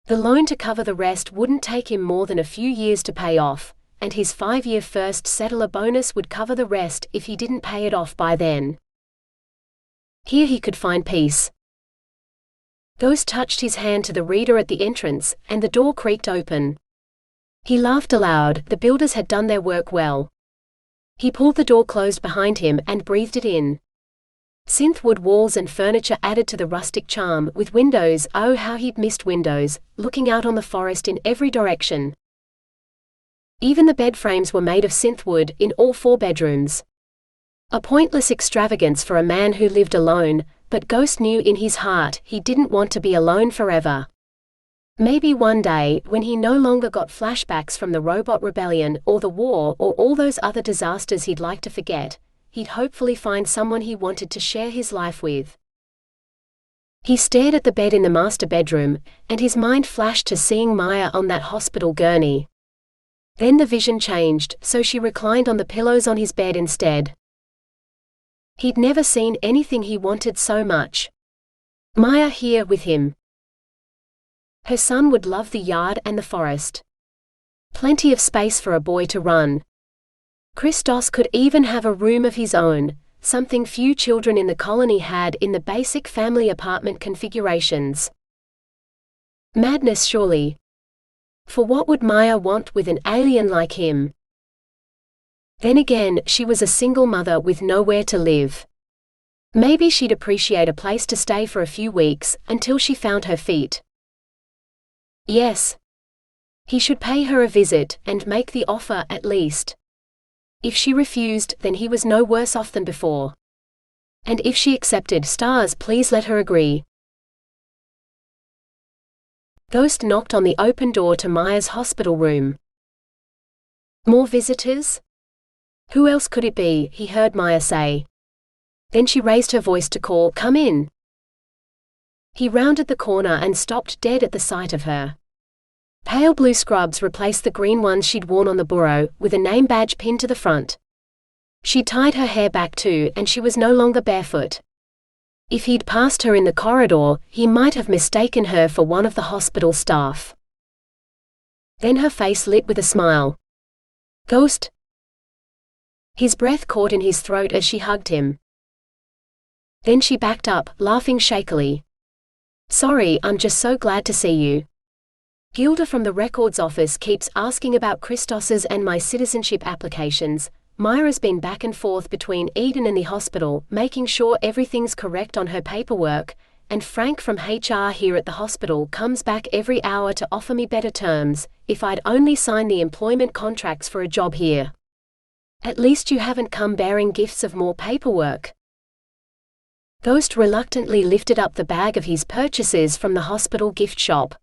The loan to cover the rest wouldn't take him more than a few years to pay off, and his 5-year first settler bonus would cover the rest if he didn't pay it off by then. Here he could find peace. Ghost touched his hand to the reader at the entrance, and the door creaked open. He laughed aloud. The builders had done their work well. He pulled the door closed behind him and breathed it in. Synth-wood walls and furniture added to the rustic charm, with windows, oh how he'd missed windows, looking out on the forest in every direction. Even the bed frames were made of synth-wood, in all 4 bedrooms. A pointless extravagance for a man who lived alone, but Ghost knew in his heart he didn't want to be alone forever. Maybe one day, when he no longer got flashbacks from the robot rebellion, or the war, or all those other disasters he'd like to forget, he'd hopefully find someone he wanted to share his life with. He stared at the bed in the master bedroom, and his mind flashed to seeing Maia on that hospital gurney. Then the vision changed, so she reclined on the pillows on his bed instead. He'd never seen anything he wanted so much. Maia here with him. Her son would love the yard and the forest. Plenty of space for a boy to run. Christos could even have a room of his own, something few children in the colony had in the basic family apartment configurations. Madness surely. For what would Maia want with an alien like him? Then again, she was a single mother with nowhere to live. Maybe she'd appreciate a place to stay for a few weeks, until she found her feet. Yes. He should pay her a visit, and make the offer at least. If she refused, then he was no worse off than before. And if she accepted, stars please let her agree. Ghost knocked on the open door to Maia's hospital room. More visitors? Who else could it be, he heard Maia say. Then she raised her voice to call, come in. He rounded the corner and stopped dead at the sight of her. Pale blue scrubs replaced the green ones she'd worn on the burro, with a name badge pinned to the front. She'd tied her hair back too, and she was no longer barefoot. If he'd passed her in the corridor, he might have mistaken her for one of the hospital staff. Then her face lit with a smile. Ghost? His breath caught in his throat as she hugged him. Then she backed up, laughing shakily. Sorry, I'm just so glad to see you. Gilda from the records office keeps asking about Christos's and my citizenship applications. Myra's been back and forth between Eden and the hospital, making sure everything's correct on her paperwork, and Frank from HR here at the hospital comes back every hour to offer me better terms, if I'd only sign the employment contracts for a job here. At least you haven't come bearing gifts of more paperwork. Ghost reluctantly lifted up the bag of his purchases from the hospital gift shop.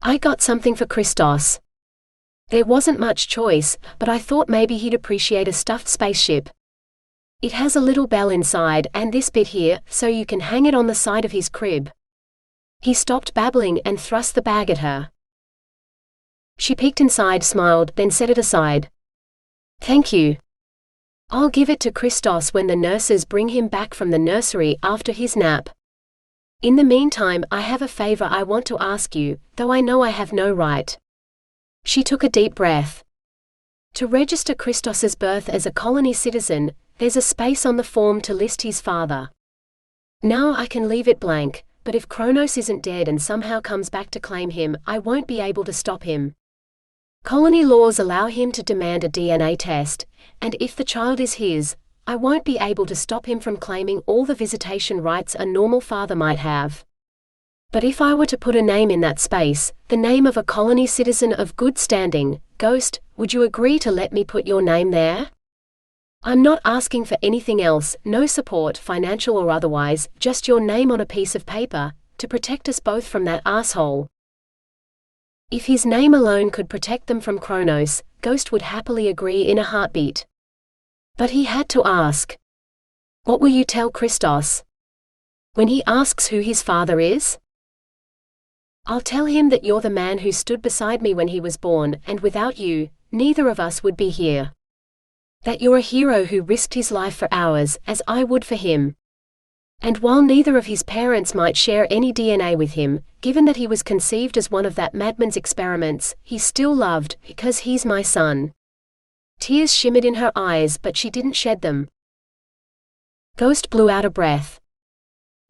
I got something for Christos. There wasn't much choice, but I thought maybe he'd appreciate a stuffed spaceship. It has a little bell inside and this bit here, so you can hang it on the side of his crib." He stopped babbling and thrust the bag at her. She peeked inside, smiled, then set it aside. "Thank you. I'll give it to Christos when the nurses bring him back from the nursery after his nap. In the meantime, I have a favor I want to ask you, though I know I have no right." She took a deep breath. To register Christos's birth as a colony citizen, there's a space on the form to list his father. Now I can leave it blank, but if Kronos isn't dead and somehow comes back to claim him, I won't be able to stop him. Colony laws allow him to demand a DNA test, and if the child is his, I won't be able to stop him from claiming all the visitation rights a normal father might have. But if I were to put a name in that space, the name of a colony citizen of good standing, Ghost, would you agree to let me put your name there? I'm not asking for anything else, no support, financial or otherwise, just your name on a piece of paper, to protect us both from that asshole." If his name alone could protect them from Kronos, Ghost would happily agree in a heartbeat. But he had to ask. "What will you tell Christos when he asks who his father is?" "I'll tell him that you're the man who stood beside me when he was born, and without you, neither of us would be here. That you're a hero who risked his life for ours, as I would for him. And while neither of his parents might share any DNA with him, given that he was conceived as one of that madman's experiments, he's still loved, because he's my son." Tears shimmered in her eyes, but she didn't shed them. Ghost blew out a breath.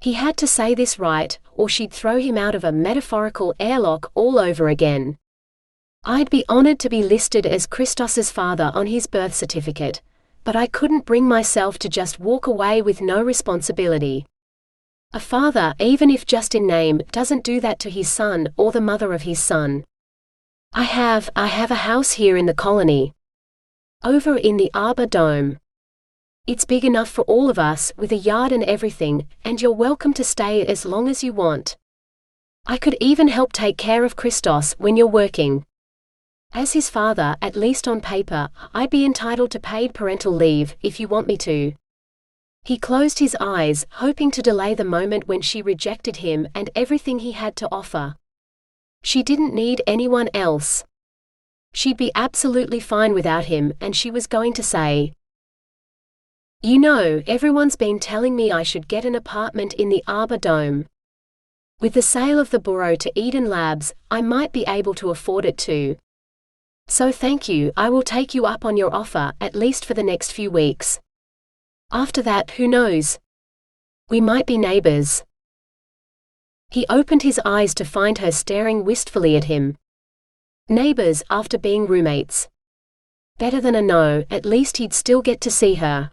He had to say this right, or she'd throw him out of a metaphorical airlock all over again. "I'd be honored to be listed as Christos's father on his birth certificate, but I couldn't bring myself to just walk away with no responsibility. A father, even if just in name, doesn't do that to his son or the mother of his son. I have a house here in the colony. Over in the Arbor Dome. It's big enough for all of us, with a yard and everything, and you're welcome to stay as long as you want. I could even help take care of Christos when you're working. As his father, at least on paper, I'd be entitled to paid parental leave, if you want me to." He closed his eyes, hoping to delay the moment when she rejected him and everything he had to offer. She didn't need anyone else. She'd be absolutely fine without him, and she was going to say, "You know, everyone's been telling me I should get an apartment in the Arbor Dome. With the sale of the Burrow to Eden Labs, I might be able to afford it too. So thank you, I will take you up on your offer, at least for the next few weeks. After that, who knows? We might be neighbors." He opened his eyes to find her staring wistfully at him. Neighbors after being roommates. Better than a no, at least he'd still get to see her.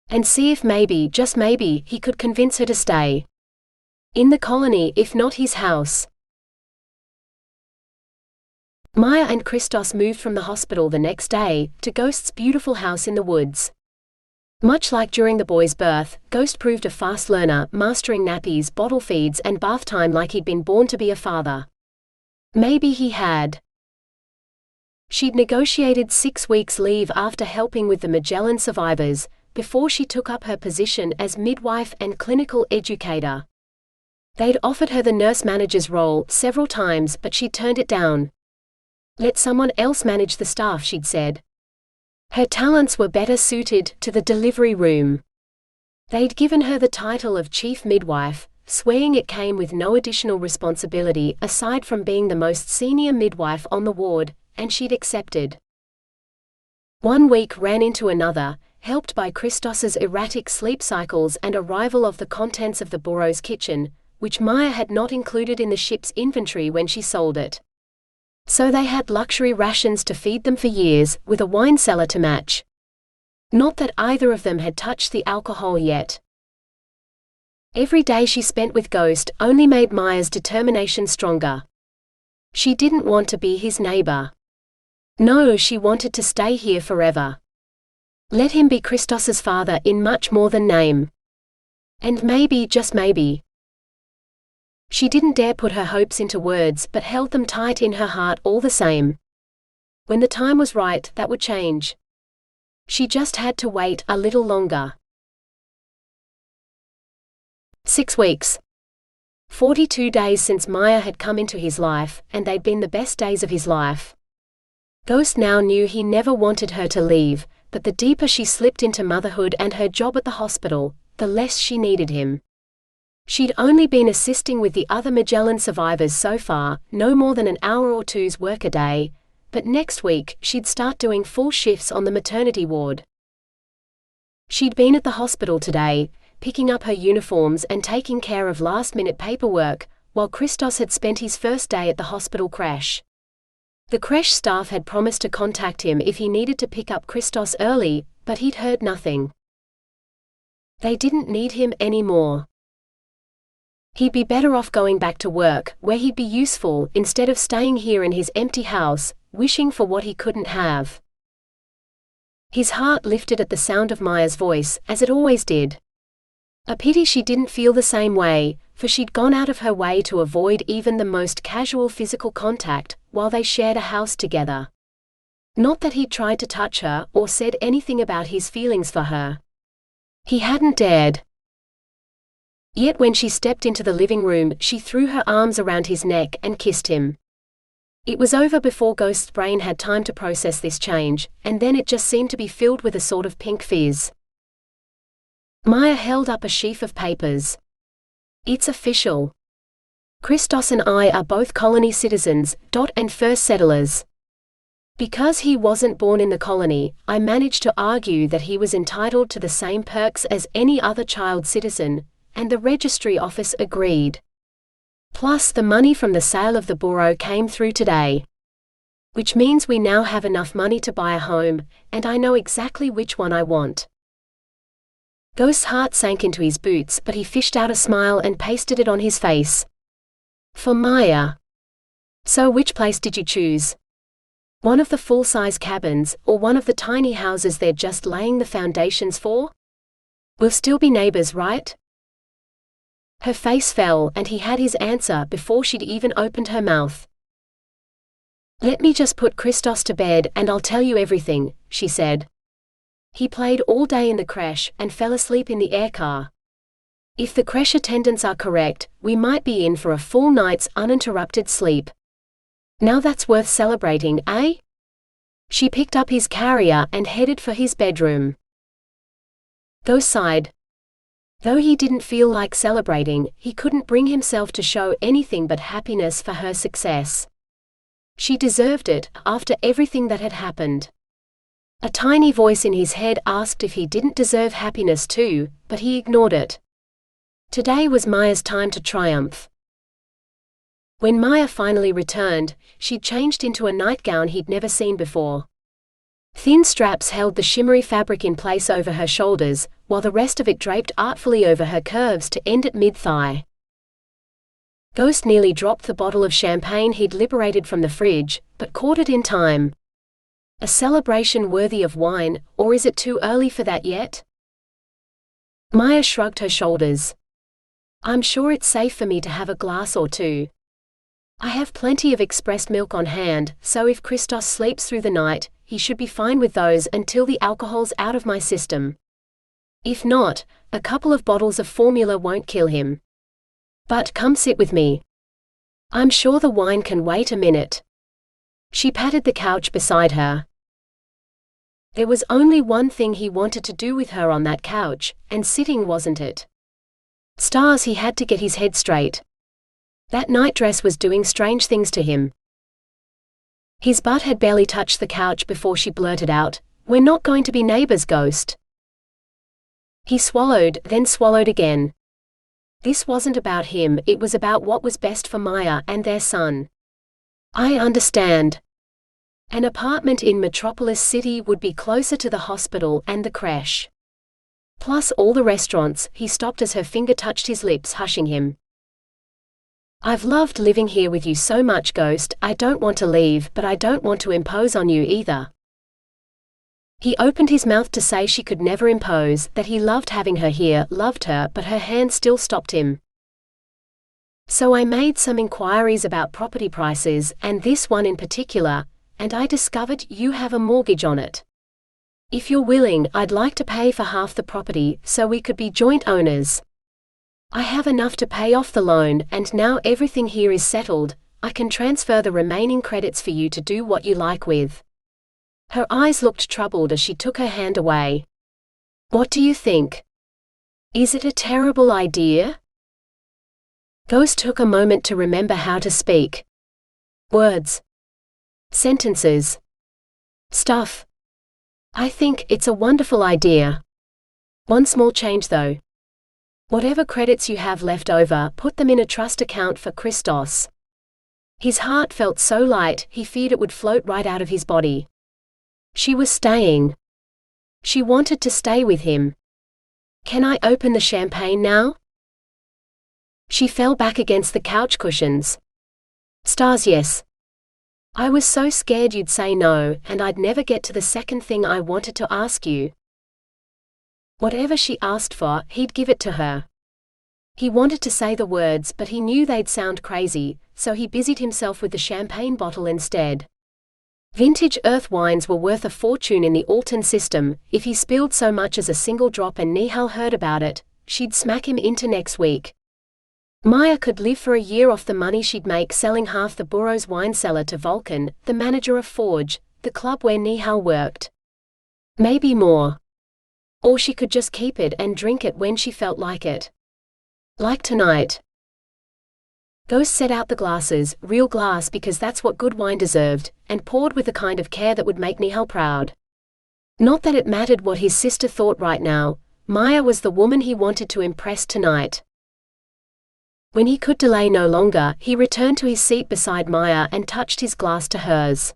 And see if maybe, just maybe, he could convince her to stay. In the colony, if not his house. Maia and Christos moved from the hospital the next day, to Ghost's beautiful house in the woods. Much like during the boy's birth, Ghost proved a fast learner, mastering nappies, bottle feeds and bath time like he'd been born to be a father. Maybe he had. She'd negotiated 6 weeks leave after helping with the Magellan survivors, before she took up her position as midwife and clinical educator. They'd offered her the nurse manager's role several times, but she'd turned it down. Let someone else manage the staff, she'd said. Her talents were better suited to the delivery room. They'd given her the title of chief midwife, swearing it came with no additional responsibility aside from being the most senior midwife on the ward, and she'd accepted. 1 week ran into another, helped by Christos's erratic sleep cycles and arrival of the contents of the Burrow's kitchen, which Maia had not included in the ship's inventory when she sold it. So they had luxury rations to feed them for years, with a wine cellar to match. Not that either of them had touched the alcohol yet. Every day she spent with Ghost only made Maia's determination stronger. She didn't want to be his neighbor. No, she wanted to stay here forever. Let him be Christos's father in much more than name. And maybe, just maybe. She didn't dare put her hopes into words, but held them tight in her heart all the same. When the time was right, that would change. She just had to wait a little longer. 6 weeks. 42 days since Maia had come into his life, and they'd been the best days of his life. Ghost now knew he never wanted her to leave, but the deeper she slipped into motherhood and her job at the hospital, the less she needed him. She'd only been assisting with the other Magellan survivors so far, no more than an hour or two's work a day, but next week she'd start doing full shifts on the maternity ward. She'd been at the hospital today, picking up her uniforms and taking care of last-minute paperwork, while Christos had spent his first day at the hospital creche. The creche staff had promised to contact him if he needed to pick up Christos early, but he'd heard nothing. They didn't need him anymore. He'd be better off going back to work, where he'd be useful, instead of staying here in his empty house, wishing for what he couldn't have. His heart lifted at the sound of Maia's voice, as it always did. A pity she didn't feel the same way, for she'd gone out of her way to avoid even the most casual physical contact, while they shared a house together. Not that he'd tried to touch her, or said anything about his feelings for her. He hadn't dared. Yet when she stepped into the living room, she threw her arms around his neck and kissed him. It was over before Ghost's brain had time to process this change, and then it just seemed to be filled with a sort of pink fizz. Maia held up a sheaf of papers. It's official. Christos and I are both colony citizens, and first settlers. Because he wasn't born in the colony, I managed to argue that he was entitled to the same perks as any other child citizen, and the registry office agreed. Plus the money from the sale of the bureau came through today. Which means we now have enough money to buy a home, and I know exactly which one I want. Ghost's heart sank into his boots, but he fished out a smile and pasted it on his face. For Maia. So which place did you choose? One of the full-size cabins, or one of the tiny houses they're just laying the foundations for? We'll still be neighbors, right? Her face fell, and he had his answer before she'd even opened her mouth. Let me just put Christos to bed and I'll tell you everything, she said. He played all day in the creche and fell asleep in the air car. If the creche attendants are correct, we might be in for a full night's uninterrupted sleep. Now that's worth celebrating, eh? She picked up his carrier and headed for his bedroom. Ghost sighed. Though he didn't feel like celebrating, he couldn't bring himself to show anything but happiness for her success. She deserved it, after everything that had happened. A tiny voice in his head asked if he didn't deserve happiness too, but he ignored it. Today was Maia's time to triumph. When Maia finally returned, she'd changed into a nightgown he'd never seen before. Thin straps held the shimmery fabric in place over her shoulders, while the rest of it draped artfully over her curves to end at mid-thigh. Ghost nearly dropped the bottle of champagne he'd liberated from the fridge, but caught it in time. A celebration worthy of wine, or is it too early for that yet? Maia shrugged her shoulders. I'm sure it's safe for me to have a glass or two. I have plenty of expressed milk on hand, so if Christos sleeps through the night, he should be fine with those until the alcohol's out of my system. If not, a couple of bottles of formula won't kill him. But come sit with me. I'm sure the wine can wait a minute. She patted the couch beside her. There was only one thing he wanted to do with her on that couch, and sitting wasn't it. Stars, he had to get his head straight. That nightdress was doing strange things to him. His butt had barely touched the couch before she blurted out, "We're not going to be neighbors, Ghost." He swallowed, then swallowed again. This wasn't about him, it was about what was best for Maia and their son. I understand. An apartment in Metropolis City would be closer to the hospital and the creche. Plus all the restaurants. He stopped as her finger touched his lips, hushing him. I've loved living here with you so much, Ghost. I don't want to leave, but I don't want to impose on you either. He opened his mouth to say she could never impose, that he loved having her here, loved her, but her hand still stopped him. So I made some inquiries about property prices, and this one in particular, and I discovered you have a mortgage on it. If you're willing, I'd like to pay for half the property, so we could be joint owners. I have enough to pay off the loan, and now everything here is settled, I can transfer the remaining credits for you to do what you like with. Her eyes looked troubled as she took her hand away. What do you think? Is it a terrible idea? Ghost took a moment to remember how to speak. Words. Sentences. Stuff. I think it's a wonderful idea. One small change though. Whatever credits you have left over, put them in a trust account for Christos. His heart felt so light, he feared it would float right out of his body. She was staying. She wanted to stay with him. Can I open the champagne now? She fell back against the couch cushions. Stars, yes. I was so scared you'd say no, and I'd never get to the second thing I wanted to ask you. Whatever she asked for, he'd give it to her. He wanted to say the words, but he knew they'd sound crazy, so he busied himself with the champagne bottle instead. Vintage earth wines were worth a fortune in the Alton system. If he spilled so much as a single drop and Nihal heard about it, she'd smack him into next week. Maia could live for a year off the money she'd make selling half the borough's wine cellar to Vulcan, the manager of Forge, the club where Nihal worked. Maybe more. Or she could just keep it and drink it when she felt like it. Like tonight. Ghost set out the glasses, real glass because that's what good wine deserved, and poured with the kind of care that would make Nihal proud. Not that it mattered what his sister thought right now, Maia was the woman he wanted to impress tonight. When he could delay no longer, he returned to his seat beside Maia and touched his glass to hers.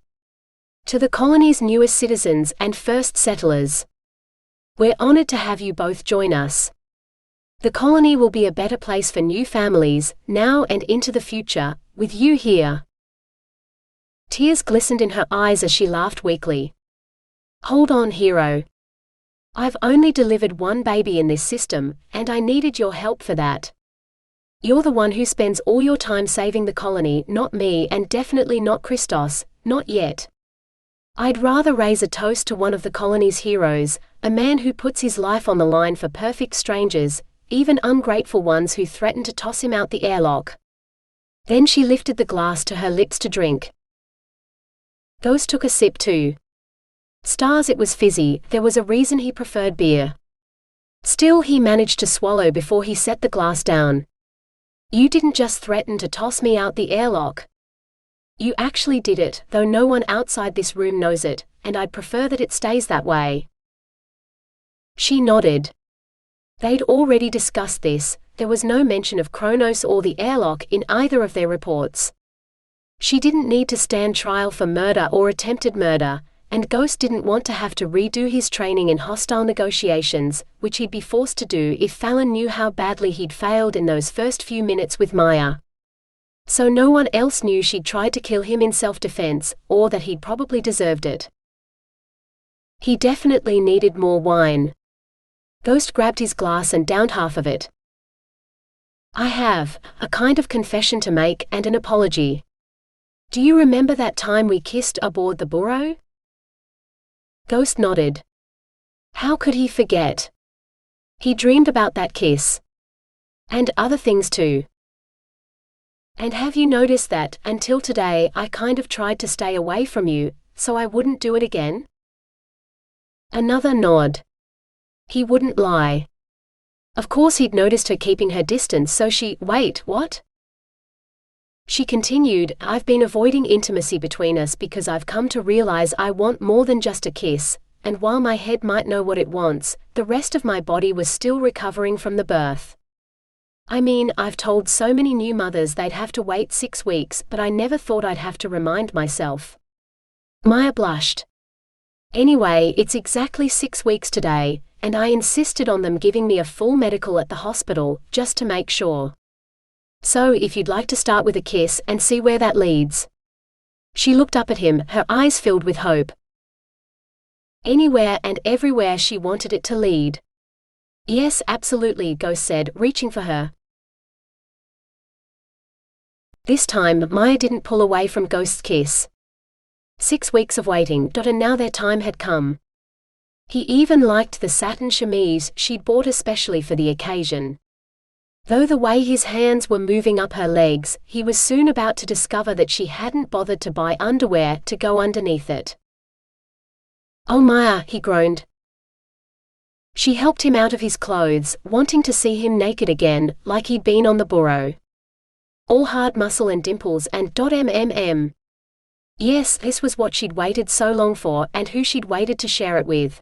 To the colony's newest citizens and first settlers. We're honored to have you both join us. The colony will be a better place for new families, now and into the future, with you here. Tears glistened in her eyes as she laughed weakly. Hold on, hero. I've only delivered one baby in this system, and I needed your help for that. You're the one who spends all your time saving the colony, not me, and definitely not Christos, not yet. I'd rather raise a toast to one of the colony's heroes, a man who puts his life on the line for perfect strangers, even ungrateful ones who threaten to toss him out the airlock. Then she lifted the glass to her lips to drink. Ghost took a sip too. Stars, it was fizzy, there was a reason he preferred beer. Still, he managed to swallow before he set the glass down. You didn't just threaten to toss me out the airlock. You actually did it, though no one outside this room knows it, and I'd prefer that it stays that way. She nodded. They'd already discussed this, there was no mention of Kronos or the airlock in either of their reports. She didn't need to stand trial for murder or attempted murder, and Ghost didn't want to have to redo his training in hostile negotiations, which he'd be forced to do if Fallon knew how badly he'd failed in those first few minutes with Maia. So no one else knew she'd tried to kill him in self-defense, or that he'd probably deserved it. He definitely needed more wine. Ghost grabbed his glass and downed half of it. I have a kind of confession to make and an apology. Do you remember that time we kissed aboard the burro? Ghost nodded. How could he forget? He dreamed about that kiss. And other things too. And have you noticed that, until today, I kind of tried to stay away from you, so I wouldn't do it again? Another nod. He wouldn't lie. Of course he'd noticed her keeping her distance, so wait, what? She continued, I've been avoiding intimacy between us because I've come to realize I want more than just a kiss, and while my head might know what it wants, the rest of my body was still recovering from the birth. I mean, I've told so many new mothers they'd have to wait 6 weeks, but I never thought I'd have to remind myself. Maia blushed. Anyway, it's exactly 6 weeks today, and I insisted on them giving me a full medical at the hospital, just to make sure. So if you'd like to start with a kiss and see where that leads. She looked up at him, her eyes filled with hope. Anywhere and everywhere she wanted it to lead. Yes, absolutely, Ghost said, reaching for her. This time, Maia didn't pull away from Ghost's kiss. 6 weeks of waiting, and now their time had come. He even liked the satin chemise she'd bought especially for the occasion. Though the way his hands were moving up her legs, he was soon about to discover that she hadn't bothered to buy underwear to go underneath it. "Oh Maia," he groaned. She helped him out of his clothes, wanting to see him naked again, like he'd been on the burro. All hard muscle and dimples and .mmm. Yes, this was what she'd waited so long for, and who she'd waited to share it with.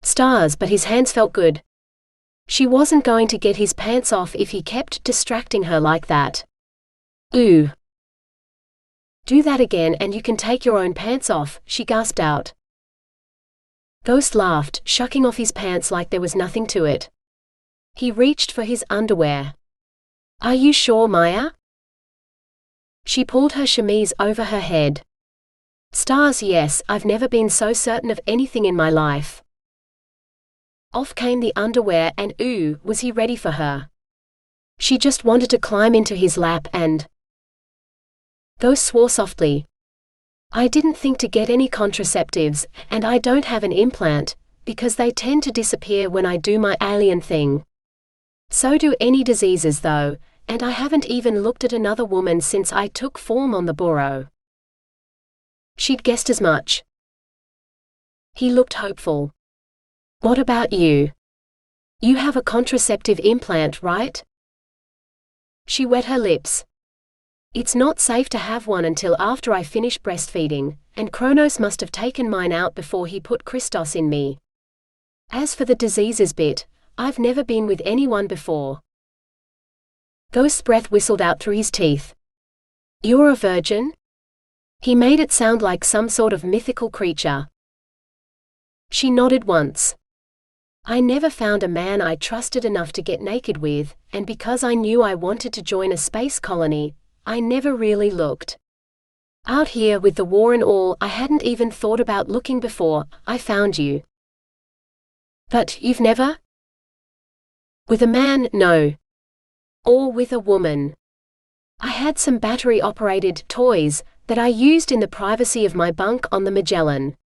Stars, but his hands felt good. She wasn't going to get his pants off if he kept distracting her like that. "Ooh. Do that again and you can take your own pants off," she gasped out. Ghost laughed, shucking off his pants like there was nothing to it. He reached for his underwear. "Are you sure, Maia?" She pulled her chemise over her head. "Stars, yes, I've never been so certain of anything in my life." Off came the underwear and ooh, was he ready for her. She just wanted to climb into his lap and... Ghost swore softly. "I didn't think to get any contraceptives, and I don't have an implant, because they tend to disappear when I do my alien thing. So do any diseases though, and I haven't even looked at another woman since I took form on the burro." She'd guessed as much. He looked hopeful. "What about you? You have a contraceptive implant, right?" She wet her lips. "It's not safe to have one until after I finish breastfeeding, and Kronos must have taken mine out before he put Christos in me. As for the diseases bit, I've never been with anyone before." Ghost's breath whistled out through his teeth. "You're a virgin?" He made it sound like some sort of mythical creature. She nodded once. "I never found a man I trusted enough to get naked with, and because I knew I wanted to join a space colony, I never really looked. Out here with the war and all, I hadn't even thought about looking before I found you." "But you've never?" "With a man, no. Or with a woman. I had some battery-operated toys that I used in the privacy of my bunk on the Magellan.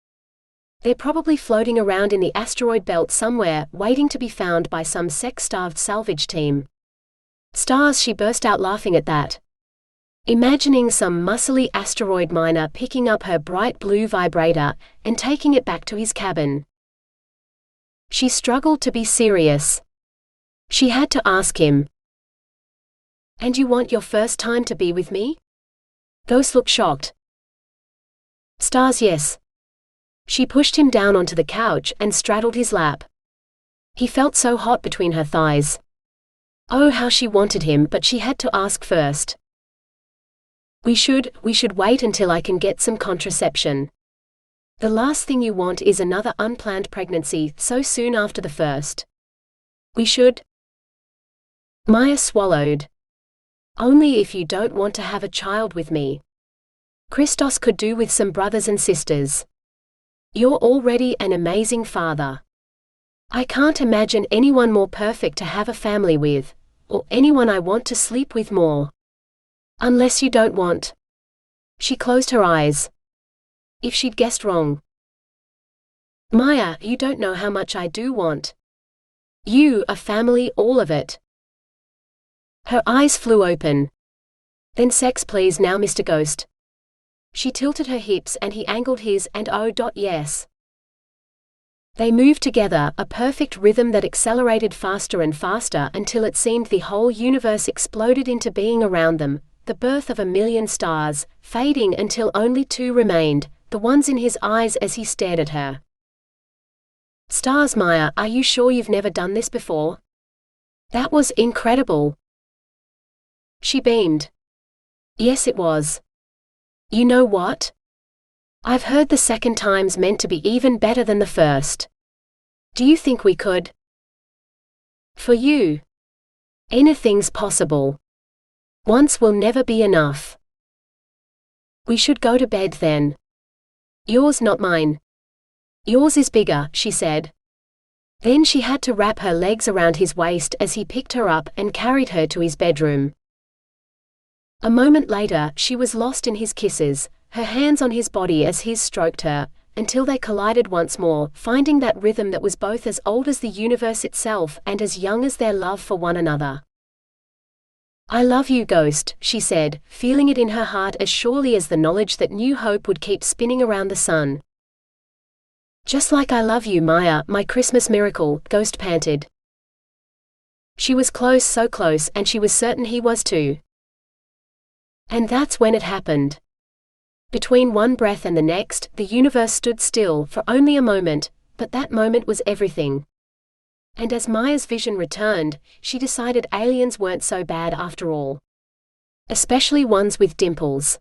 They're probably floating around in the asteroid belt somewhere, waiting to be found by some sex-starved salvage team." "Stars," she burst out laughing at that. Imagining some muscly asteroid miner picking up her bright blue vibrator and taking it back to his cabin. She struggled to be serious. She had to ask him. "And you want your first time to be with me?" Ghost looked shocked. "Stars, yes." She pushed him down onto the couch and straddled his lap. He felt so hot between her thighs. Oh, how she wanted him, but she had to ask first. We should wait until I can get some contraception. The last thing you want is another unplanned pregnancy so soon after the first." "We should?" Maia swallowed. "Only if you don't want to have a child with me. Christos could do with some brothers and sisters. You're already an amazing father. I can't imagine anyone more perfect to have a family with, or anyone I want to sleep with more. Unless you don't want." She closed her eyes. If she'd guessed wrong. "Maia, you don't know how much I do want. You, a family, all of it." Her eyes flew open. "Then sex please now, Mr. Ghost." She tilted her hips and he angled his and yes. They moved together, a perfect rhythm that accelerated faster and faster until it seemed the whole universe exploded into being around them, the birth of a million stars, fading until only two remained, the ones in his eyes as he stared at her. "Stars, Maia, are you sure you've never done this before? That was incredible." She beamed. "Yes, it was. You know what? I've heard the second time's meant to be even better than the first. Do you think we could?" "For you, anything's possible. Once will never be enough." "We should go to bed then." "Yours, not mine." "Yours is bigger," she said. Then she had to wrap her legs around his waist as he picked her up and carried her to his bedroom. A moment later, she was lost in his kisses, her hands on his body as his stroked her, until they collided once more, finding that rhythm that was both as old as the universe itself and as young as their love for one another. "I love you, Ghost," she said, feeling it in her heart as surely as the knowledge that New Hope would keep spinning around the sun. "Just like I love you, Maia, my Christmas miracle," Ghost panted. She was close, so close, and she was certain he was too. And that's when it happened. Between one breath and the next, the universe stood still for only a moment, but that moment was everything. And as Maia's vision returned, she decided aliens weren't so bad after all. Especially ones with dimples.